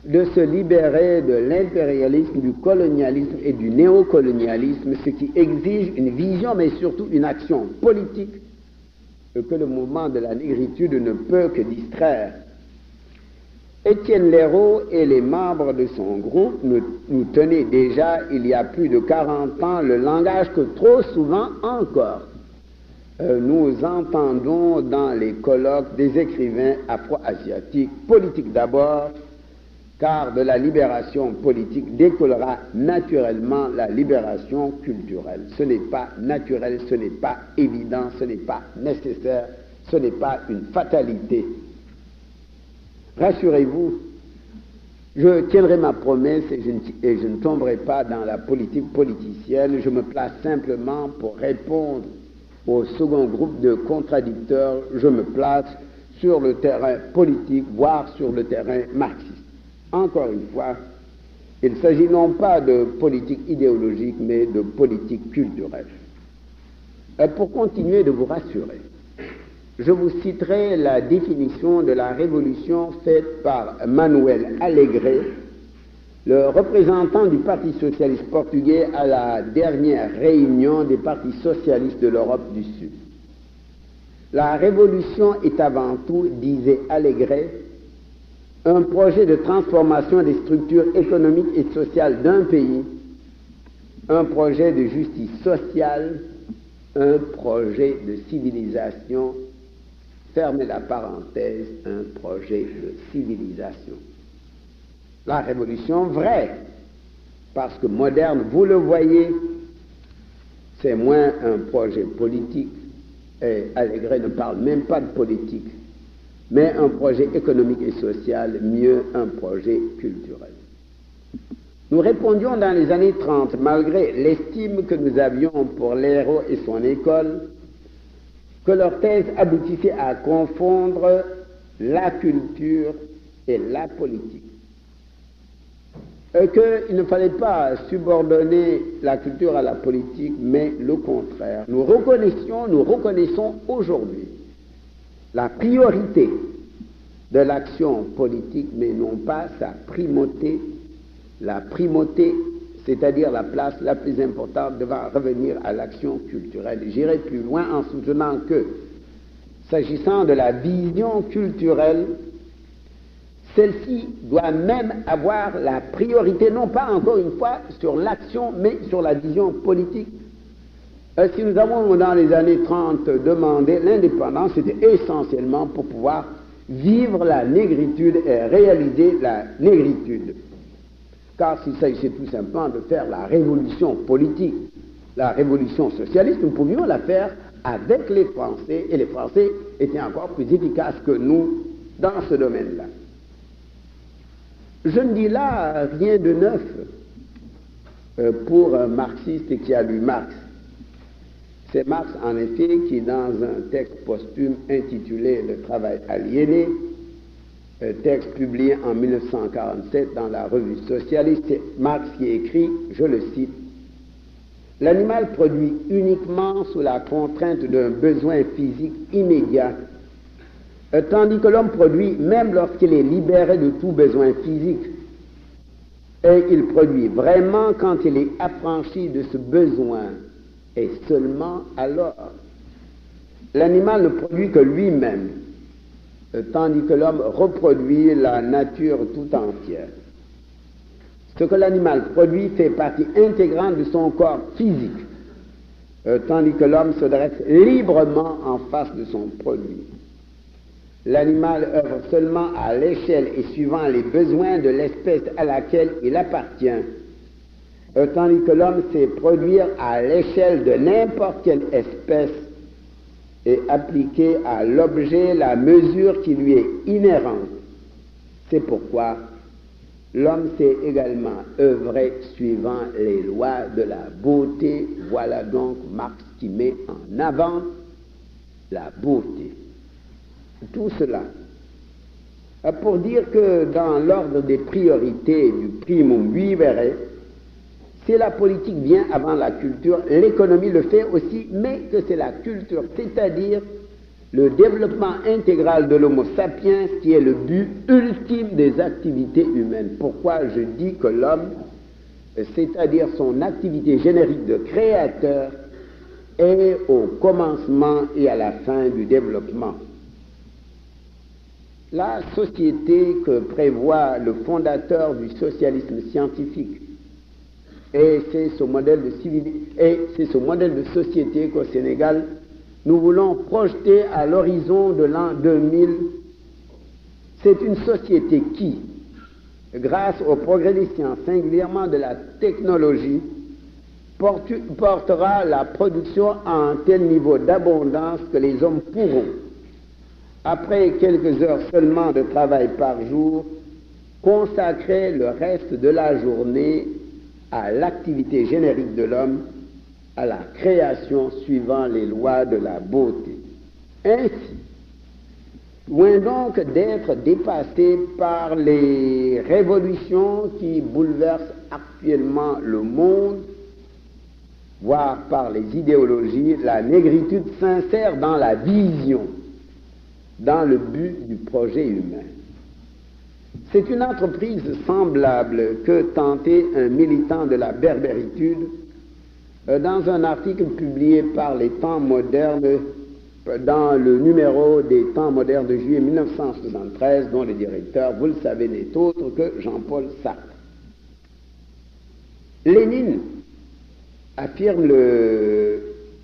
Speaker 1: de se libérer de l'impérialisme, du colonialisme et du néocolonialisme, ce qui exige une vision, mais surtout une action politique que le mouvement de la négritude ne peut que distraire. Étienne Leroux et les membres de son groupe nous tenaient déjà, il y a plus de 40 ans, le langage que trop souvent encore nous entendons dans les colloques des écrivains afro-asiatiques, politiques d'abord, car de la libération politique découlera naturellement la libération culturelle. Ce n'est pas naturel, ce n'est pas évident, ce n'est pas nécessaire, ce n'est pas une fatalité. Rassurez-vous, je tiendrai ma promesse et je ne tomberai pas dans la politique politicienne. Je me place simplement pour répondre au second groupe de contradicteurs. Je me place sur le terrain politique, voire sur le terrain marxiste. Encore une fois, il s'agit non pas de politique idéologique, mais de politique culturelle. Pour continuer de vous rassurer, je vous citerai la définition de la révolution faite par Manuel Alegre, le représentant du Parti socialiste portugais à la dernière réunion des partis socialistes de l'Europe du Sud. La révolution est avant tout, disait Alegre, un projet de transformation des structures économiques et sociales d'un pays, un projet de justice sociale, un projet de civilisation, fermez la parenthèse, un projet de civilisation. La révolution vraie, parce que moderne, vous le voyez, c'est moins un projet politique, et Alegre ne parle même pas de politique, mais un projet économique et social, mieux un projet culturel. Nous répondions dans les années 30, malgré l'estime que nous avions pour Leroux et son école, que leur thèse aboutissait à confondre la culture et la politique. Qu'il ne fallait pas subordonner la culture à la politique, mais le contraire. Nous reconnaissons aujourd'hui la priorité de l'action politique, mais non pas sa primauté. La primauté, c'est-à-dire la place la plus importante, devant revenir à l'action culturelle. J'irai plus loin en soutenant que, s'agissant de la vision culturelle, celle-ci doit même avoir la priorité, non pas encore une fois sur l'action, mais sur la vision politique. Si nous avons dans les années 30 demandé l'indépendance, c'était essentiellement pour pouvoir vivre la négritude et réaliser la négritude. Car s'il s'agissait tout simplement de faire la révolution politique, la révolution socialiste, nous pouvions la faire avec les Français, et les Français étaient encore plus efficaces que nous dans ce domaine-là. Je ne dis là rien de neuf pour un marxiste qui a lu Marx. C'est Marx, en effet, qui, dans un texte posthume intitulé « Le travail aliéné », texte publié en 1947 dans la revue socialiste, c'est Marx qui écrit, je le cite, « L'animal produit uniquement sous la contrainte d'un besoin physique immédiat, tandis que l'homme produit même lorsqu'il est libéré de tout besoin physique. Et il produit vraiment quand il est affranchi de ce besoin. Et seulement alors. L'animal ne produit que lui-même, tandis que l'homme reproduit la nature tout entière. Ce que l'animal produit fait partie intégrante de son corps physique, tandis que l'homme se dresse librement en face de son produit. L'animal œuvre seulement à l'échelle et suivant les besoins de l'espèce à laquelle il appartient, tandis que l'homme sait produire à l'échelle de n'importe quelle espèce et appliquer à l'objet la mesure qui lui est inhérente. C'est pourquoi l'homme sait également œuvrer suivant les lois de la beauté. Voilà donc Marx qui met en avant la beauté. tout cela pour dire que dans l'ordre des priorités du primum vivere, si la politique vient avant la culture, l'économie le fait aussi, mais que c'est la culture, c'est-à-dire le développement intégral de l'homo sapiens qui est le but ultime des activités humaines. Pourquoi je dis que l'homme, c'est-à-dire son activité générique de créateur, est au commencement et à la fin du développement. La société que prévoit le fondateur du socialisme scientifique, et c'est ce modèle de société qu'au Sénégal, nous voulons projeter à l'horizon de l'an 2000. C'est une société qui, grâce au progrès des sciences, singulièrement de la technologie, portera la production à un tel niveau d'abondance que les hommes pourront, après quelques heures seulement de travail par jour, consacrer le reste de la journée à l'activité générique de l'homme, à la création suivant les lois de la beauté. Ainsi, loin donc d'être dépassé par les révolutions qui bouleversent actuellement le monde, voire par les idéologies, la négritude s'insère dans la vision, dans le but du projet humain. C'est une entreprise semblable que tentait un militant de la berbéritude dans un article publié par les Temps modernes, dans le numéro des Temps modernes de juillet 1973, dont le directeur, vous le savez, n'est autre que Jean-Paul Sartre. Lénine, affirme le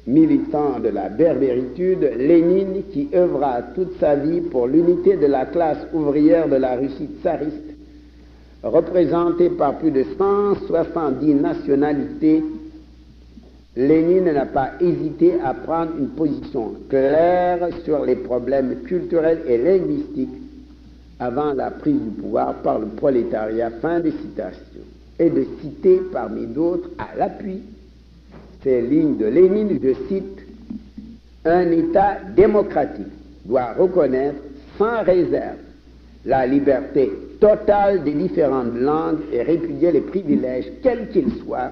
Speaker 1: militant de la berbéritude, Lénine qui œuvra toute sa vie pour l'unité de la classe ouvrière de la Russie tsariste, représentée par plus de 170 nationalités, Lénine n'a pas hésité à prendre une position claire sur les problèmes culturels et linguistiques avant la prise du pouvoir par le prolétariat. Fin de citation. Et de citer parmi d'autres à l'appui ces lignes de Lénine, je cite, « Un État démocratique doit reconnaître sans réserve la liberté totale des différentes langues et répudier les privilèges, quels qu'ils soient,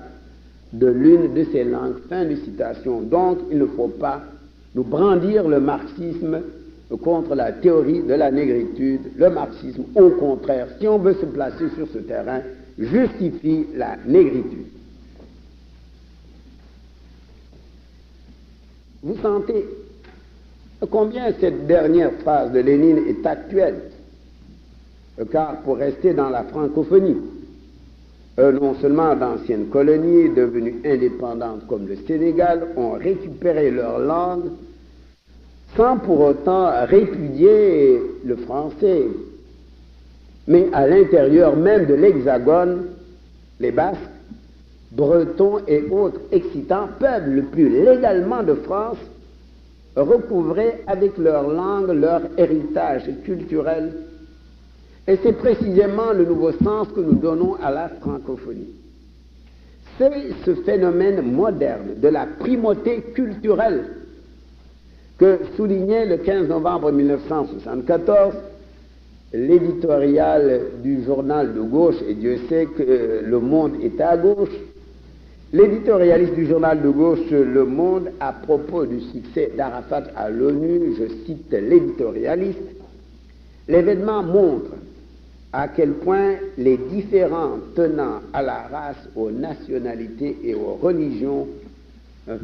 Speaker 1: de l'une de ces langues. » Fin de citation. Donc, il ne faut pas nous brandir le marxisme contre la théorie de la négritude. Le marxisme, au contraire, si on veut se placer sur ce terrain, justifie la négritude. Vous sentez combien cette dernière phrase de Lénine est actuelle, car pour rester dans la francophonie, non seulement d'anciennes colonies devenues indépendantes comme le Sénégal ont récupéré leur langue sans pour autant répudier le français, mais à l'intérieur même de l'Hexagone, les Basques, Bretons et autres excitants peuvent le plus légalement de France recouvrer avec leur langue leur héritage culturel. Et c'est précisément le nouveau sens que nous donnons à la francophonie. C'est ce phénomène moderne de la primauté culturelle que soulignait le 15 novembre 1974 l'éditorial du journal de gauche, et Dieu sait que Le Monde est à gauche. L'éditorialiste du journal de gauche Le Monde, à propos du succès d'Arafat à l'ONU, je cite l'éditorialiste, « L'événement montre à quel point les différents tenants à la race, aux nationalités et aux religions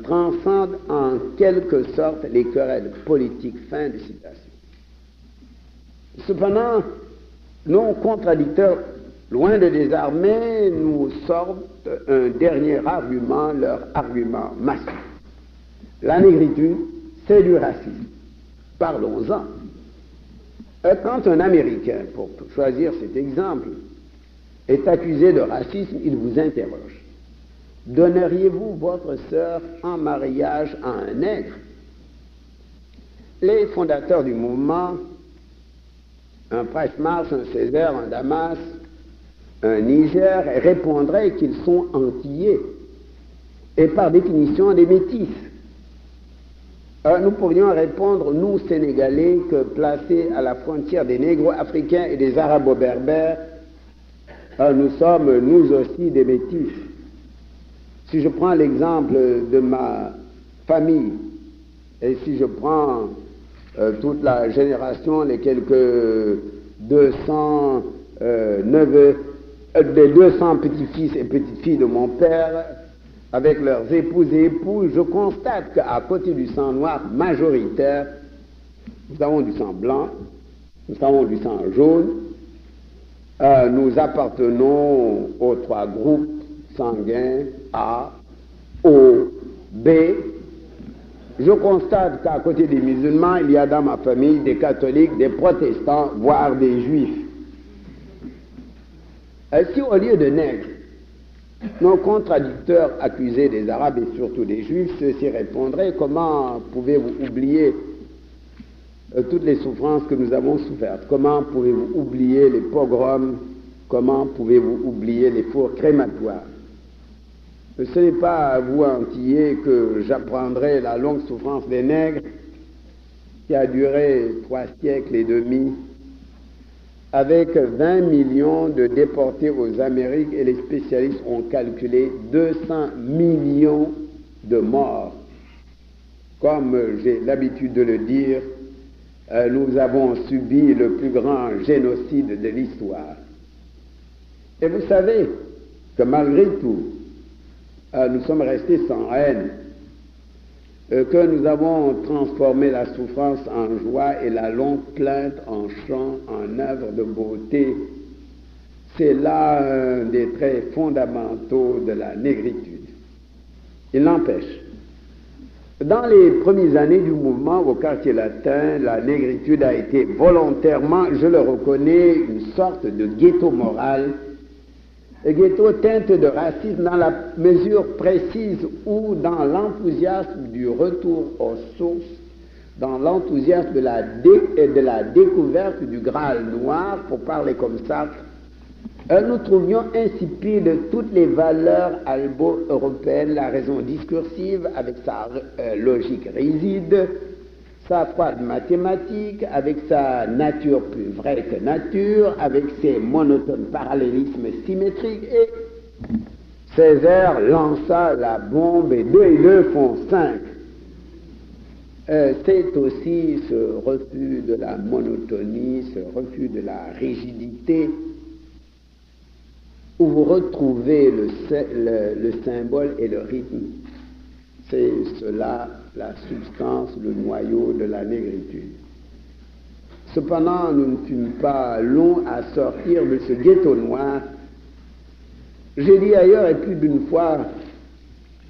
Speaker 1: transcendent en quelque sorte les querelles politiques. » Fin de citation. Cependant, nos contradicteurs, loin de désarmer, nous sortent un dernier argument, leur argument massif. La négritude, c'est du racisme. Parlons-en. Quand un Américain, pour choisir cet exemple, est accusé de racisme, il vous interroge. Donneriez-vous votre sœur en mariage à un nègre? Les fondateurs du mouvement, un Prince-Mars, un Césaire, un Damas, un Niger, répondraient qu'ils sont antillais et par définition des métis. Nous pourrions répondre, nous Sénégalais, que placés à la frontière des Négro-Africains et des Arabo-Berbères, nous sommes nous aussi des métis. Si je prends l'exemple de ma famille, et si je prends toute la génération, les quelques 200 neveux, les 200 petits-fils et petites-filles de mon père, avec leurs épouses et époux, je constate qu'à côté du sang noir majoritaire, nous avons du sang blanc, nous avons du sang jaune, nous appartenons aux 3 groupes sanguins A, O, B. Je constate qu'à côté des musulmans, il y a dans ma famille des catholiques, des protestants, voire des juifs. Si au lieu de nègres, nos contradicteurs accusés des Arabes et surtout des Juifs, ceux-ci répondraient: comment pouvez-vous oublier toutes les souffrances que nous avons souffertes? Comment pouvez-vous oublier les pogroms? Comment pouvez-vous oublier les fours crématoires? Ce n'est pas à vous, Antillais, que j'apprendrai la longue souffrance des nègres qui a duré 3 siècles et demi, avec 20 millions de déportés aux Amériques, et les spécialistes ont calculé 200 millions de morts. Comme j'ai l'habitude de le dire, nous avons subi le plus grand génocide de l'histoire. Et vous savez que malgré tout, nous sommes restés sans haine, que nous avons transformé la souffrance en joie et la longue plainte en chant, en œuvre de beauté. C'est là un des traits fondamentaux de la négritude. Il n'empêche, dans les premières années du mouvement au quartier latin, la négritude a été volontairement, je le reconnais, une sorte de ghetto moral. Le ghetto teinte de racisme dans la mesure précise où, dans l'enthousiasme du retour aux sources, dans l'enthousiasme de la découverte du Graal noir, pour parler comme ça, nous trouvions insipides toutes les valeurs albo-européennes, la raison discursive avec sa logique rigide, sa froide mathématique, avec sa nature plus vraie que nature, avec ses monotones parallélismes symétriques, et Césaire lança la bombe et 2 et 2 font 5. C'est aussi ce refus de la monotonie, ce refus de la rigidité, où vous retrouvez le symbole et le rythme. C'est cela la substance, le noyau de la négritude. Cependant, nous ne fûmes pas longs à sortir de ce ghetto noir. J'ai dit ailleurs et plus d'une fois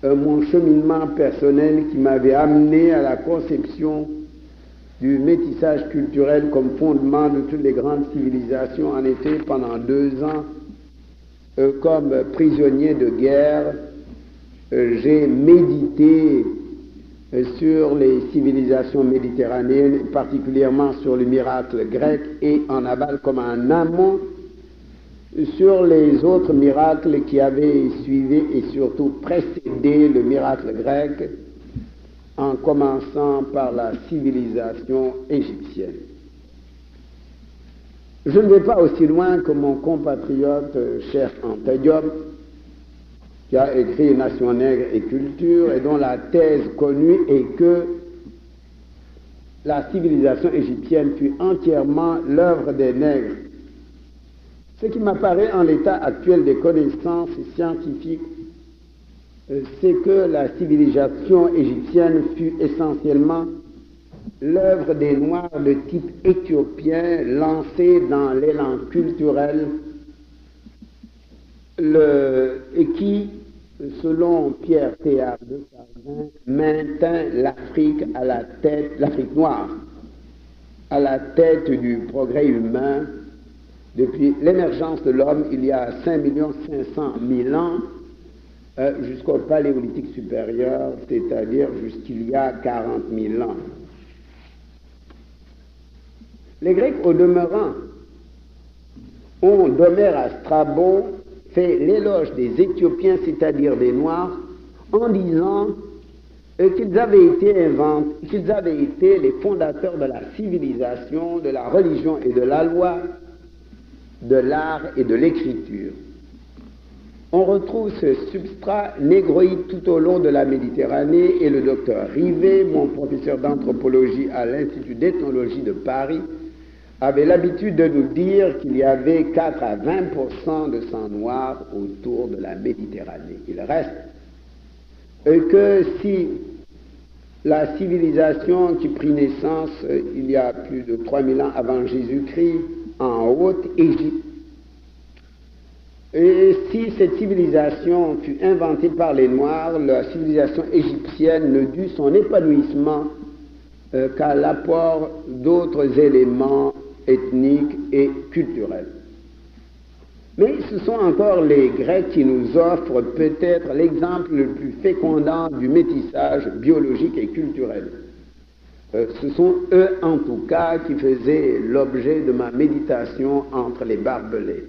Speaker 1: mon cheminement personnel qui m'avait amené à la conception du métissage culturel comme fondement de toutes les grandes civilisations. En effet, pendant 2 ans, comme prisonnier de guerre, j'ai médité sur les civilisations méditerranéennes, particulièrement sur le miracle grec, et en aval comme en amont sur les autres miracles qui avaient suivi et surtout précédé le miracle grec, en commençant par la civilisation égyptienne. Je ne vais pas aussi loin que mon compatriote cher Anta Diop, qui a écrit Nation nègre et culture, et dont la thèse connue est que la civilisation égyptienne fut entièrement l'œuvre des nègres. Ce qui m'apparaît en l'état actuel des connaissances scientifiques, c'est que la civilisation égyptienne fut essentiellement l'œuvre des Noirs de type éthiopien lancés dans l'élan culturel et qui, selon Pierre Théard de Chardin, maintint l'Afrique l'Afrique noire, à la tête du progrès humain depuis l'émergence de l'homme il y a 5 500 000 ans jusqu'au paléolithique supérieur, c'est-à-dire jusqu'il y a 40 000 ans. Les Grecs, au demeurant, ont d'Homère à Strabon fait l'éloge des Éthiopiens, c'est-à-dire des Noirs, en disant qu'ils avaient été les fondateurs de la civilisation, de la religion et de la loi, de l'art et de l'écriture. On retrouve ce substrat négroïde tout au long de la Méditerranée et le docteur Rivet, mon professeur d'anthropologie à l'Institut d'ethnologie de Paris, avait l'habitude de nous dire qu'il y avait 4 à 20% de sang noir autour de la Méditerranée. Il reste que si la civilisation qui prit naissance il y a plus de 3000 ans avant Jésus-Christ en Haute-Égypte, et si cette civilisation fut inventée par les Noirs, la civilisation égyptienne ne dut son épanouissement qu'à l'apport d'autres éléments ethniques et culturels. Mais ce sont encore les Grecs qui nous offrent peut-être l'exemple le plus fécondant du métissage biologique et culturel. Ce sont eux, en tout cas, qui faisaient l'objet de ma méditation entre les barbelés.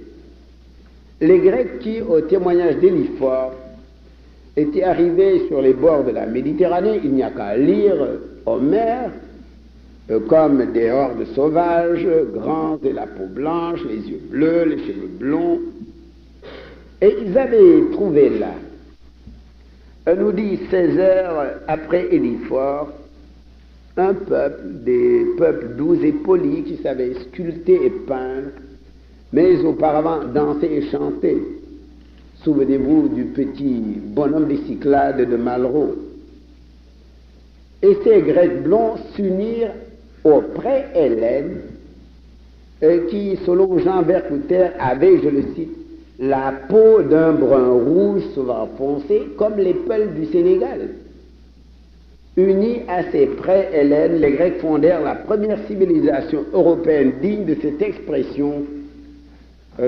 Speaker 1: Les Grecs qui, au témoignage d'Éliphore, étaient arrivés sur les bords de la Méditerranée, il n'y a qu'à lire Homère, comme des hordes sauvages, grands et la peau blanche, les yeux bleus, les cheveux blonds. Et ils avaient trouvé là, nous dit Césaire après Éliphore, un peuple, des peuples doux et polis qui savaient sculpter et peindre, mais auparavant danser et chanter. Souvenez-vous du petit bonhomme des Cyclades de Malraux. Et ces Grecs blonds s'unirent aux pré-Hellènes qui, selon Jean Vercouter, avaient, je le cite, la peau d'un brun rouge souvent foncé comme les peuls du Sénégal. Unis à ces pré-Hellènes, les Grecs fondèrent la première civilisation européenne digne de cette expression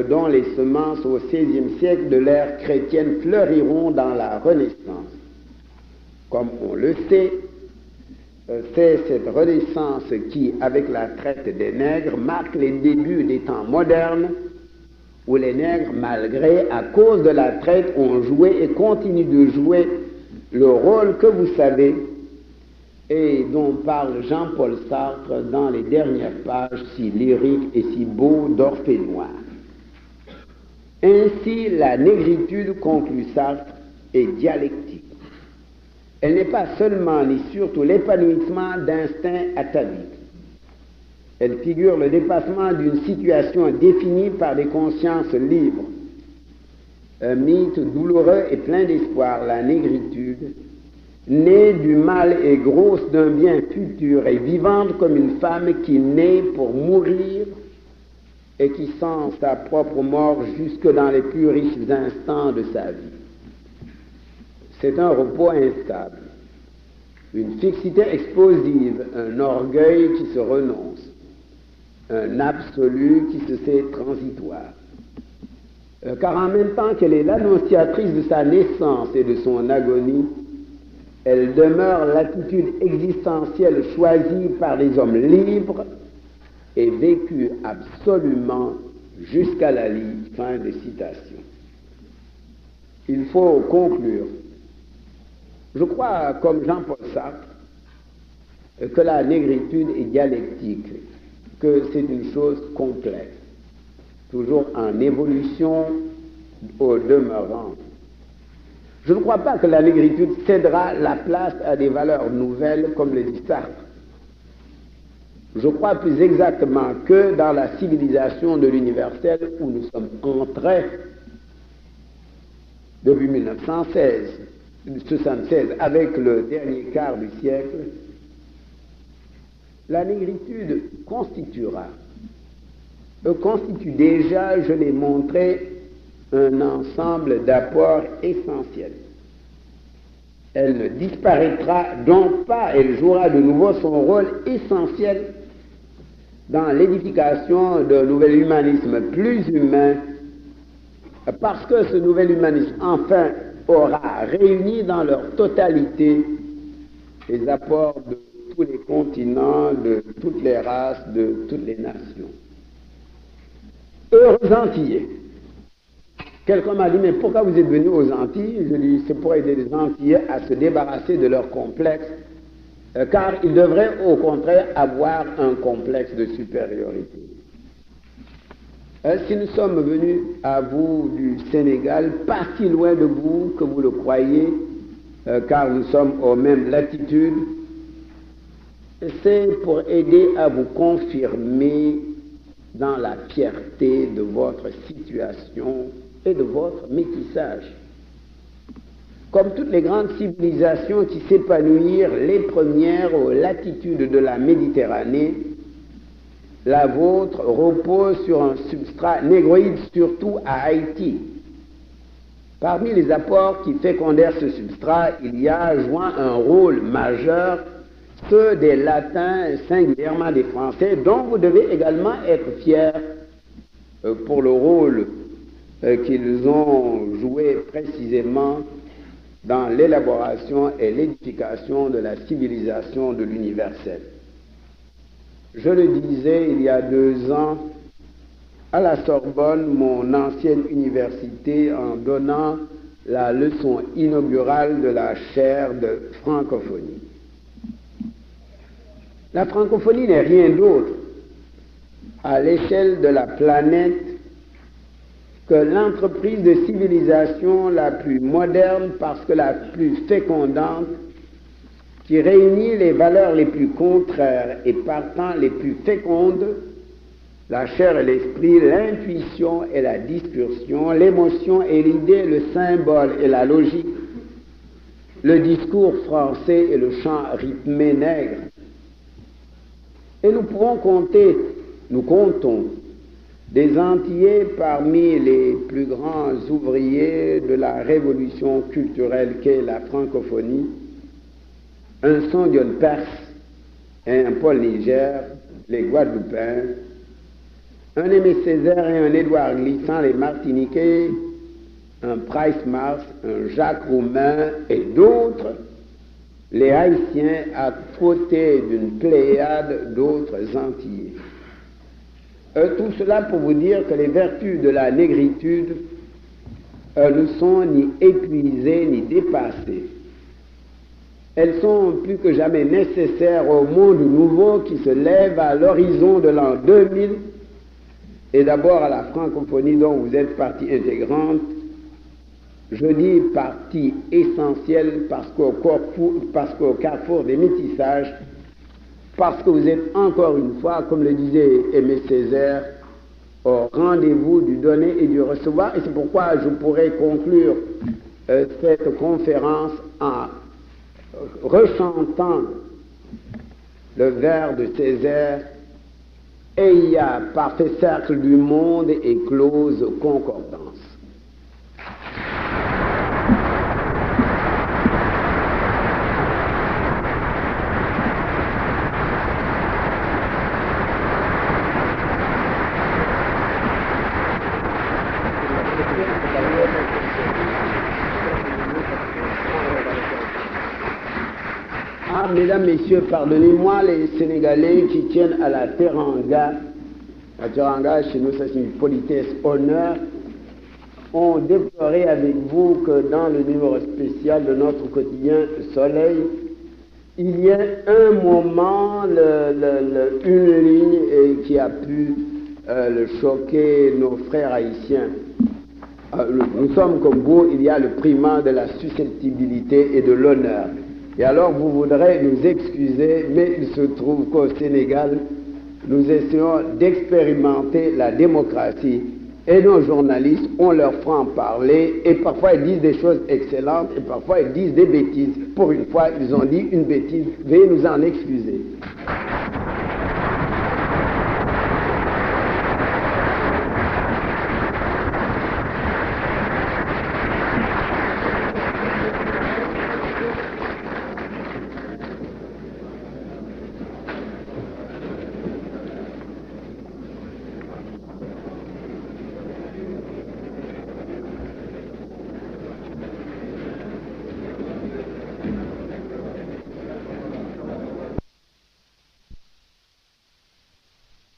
Speaker 1: dont les semences au XVIe siècle de l'ère chrétienne fleuriront dans la Renaissance. Comme on le sait, c'est cette Renaissance qui, avec la traite des nègres, marque les débuts des temps modernes où les nègres, malgré, à cause de la traite, ont joué et continuent de jouer le rôle que vous savez et dont parle Jean-Paul Sartre dans les dernières pages si lyriques et si beaux d'Orphée Noir. Ainsi, la négritude, conclut Sartre, est dialectique. Elle n'est pas seulement ni surtout l'épanouissement d'instincts ataviques. Elle figure le dépassement d'une situation définie par des consciences libres. Un mythe douloureux et plein d'espoir, la négritude, née du mal et grosse d'un bien futur et vivante comme une femme qui naît pour mourir et qui sent sa propre mort jusque dans les plus riches instants de sa vie. C'est un repos instable, une fixité explosive, un orgueil qui se renonce, un absolu qui se sait transitoire. Car en même temps qu'elle est l'annonciatrice de sa naissance et de son agonie, elle demeure l'attitude existentielle choisie par des hommes libres et vécue absolument jusqu'à la lie. Fin de citation. Il faut conclure. Je crois, comme Jean-Paul Sartre, que la négritude est dialectique, que c'est une chose complexe, toujours en évolution au demeurant. Je ne crois pas que la négritude cédera la place à des valeurs nouvelles, comme le dit Sartre. Je crois plus exactement que dans la civilisation de l'universel où nous sommes entrés depuis 1976, avec le dernier quart du siècle, la négritude constitue déjà, je l'ai montré, un ensemble d'apports essentiels. Elle ne disparaîtra donc pas, elle jouera de nouveau son rôle essentiel dans l'édification d'un nouvel humanisme plus humain, parce que ce nouvel humanisme, enfin, aura réuni dans leur totalité les apports de tous les continents, de toutes les races, de toutes les nations. Heureux Antillais, Quelqu'un m'a dit, mais pourquoi vous êtes venu aux Antilles? Je dis, c'est pour aider les Antillais à se débarrasser de leurs complexes, car ils devraient au contraire avoir un complexe de supériorité. Si nous sommes venus à vous du Sénégal, pas si loin de vous que vous le croyez, car nous sommes aux mêmes latitudes, c'est pour aider à vous confirmer dans la fierté de votre situation et de votre métissage. Comme toutes les grandes civilisations qui s'épanouirent les premières aux latitudes de la Méditerranée, la vôtre repose sur un substrat négroïde, surtout à Haïti. Parmi les apports qui fécondèrent ce substrat, il y a jouant un rôle majeur ceux des Latins, singulièrement des Français, dont vous devez également être fiers pour le rôle qu'ils ont joué précisément dans l'élaboration et l'édification de la civilisation de l'universel. Je le disais il y a 2 ans à la Sorbonne, mon ancienne université, en donnant la leçon inaugurale de la chaire de francophonie. La francophonie n'est rien d'autre à l'échelle de la planète que l'entreprise de civilisation la plus moderne parce que la plus fécondante, qui réunit les valeurs les plus contraires et partant les plus fécondes, la chair et l'esprit, l'intuition et la discursion, l'émotion et l'idée, le symbole et la logique, le discours français et le chant rythmé nègre. Et nous pouvons compter, nous comptons, des Antillais parmi les plus grands ouvriers de la révolution culturelle qu'est la francophonie, un Sondion Perse et un Paul Niger, les Guadeloupéens, un Aimé Césaire et un Édouard Glissant, les Martiniquais, un Price Mars, un Jacques Roumain et d'autres, les Haïtiens à côté d'une pléiade d'autres Antillais. Tout cela pour vous dire que les vertus de la négritude ne sont ni épuisées ni dépassées. Elles sont plus que jamais nécessaires au monde nouveau qui se lève à l'horizon de l'an 2000 et d'abord à la francophonie dont vous êtes partie intégrante. Je dis partie essentielle parce qu'au carrefour des métissages, parce que vous êtes encore une fois, comme le disait Aimé Césaire, au rendez-vous du donner et du recevoir. Et c'est pourquoi je pourrais conclure cette conférence en rechantant le vers de Césaire, « Eia, parfait cercle du monde et close concordance ». Mesdames, Messieurs, pardonnez-moi les Sénégalais qui tiennent à la teranga. La teranga, chez nous, ça signifie politesse, honneur. On déplorait avec vous que dans le numéro spécial de notre quotidien Soleil, il y a un moment, une ligne qui a pu le choquer nos frères haïtiens. Nous sommes comme vous, il y a le primat de la susceptibilité et de l'honneur. Et alors vous voudrez nous excuser, mais il se trouve qu'au Sénégal, nous essayons d'expérimenter la démocratie. Et nos journalistes, on leur fera en parler, et parfois ils disent des choses excellentes, et parfois ils disent des bêtises. Pour une fois, ils ont dit une bêtise, veuillez nous en excuser.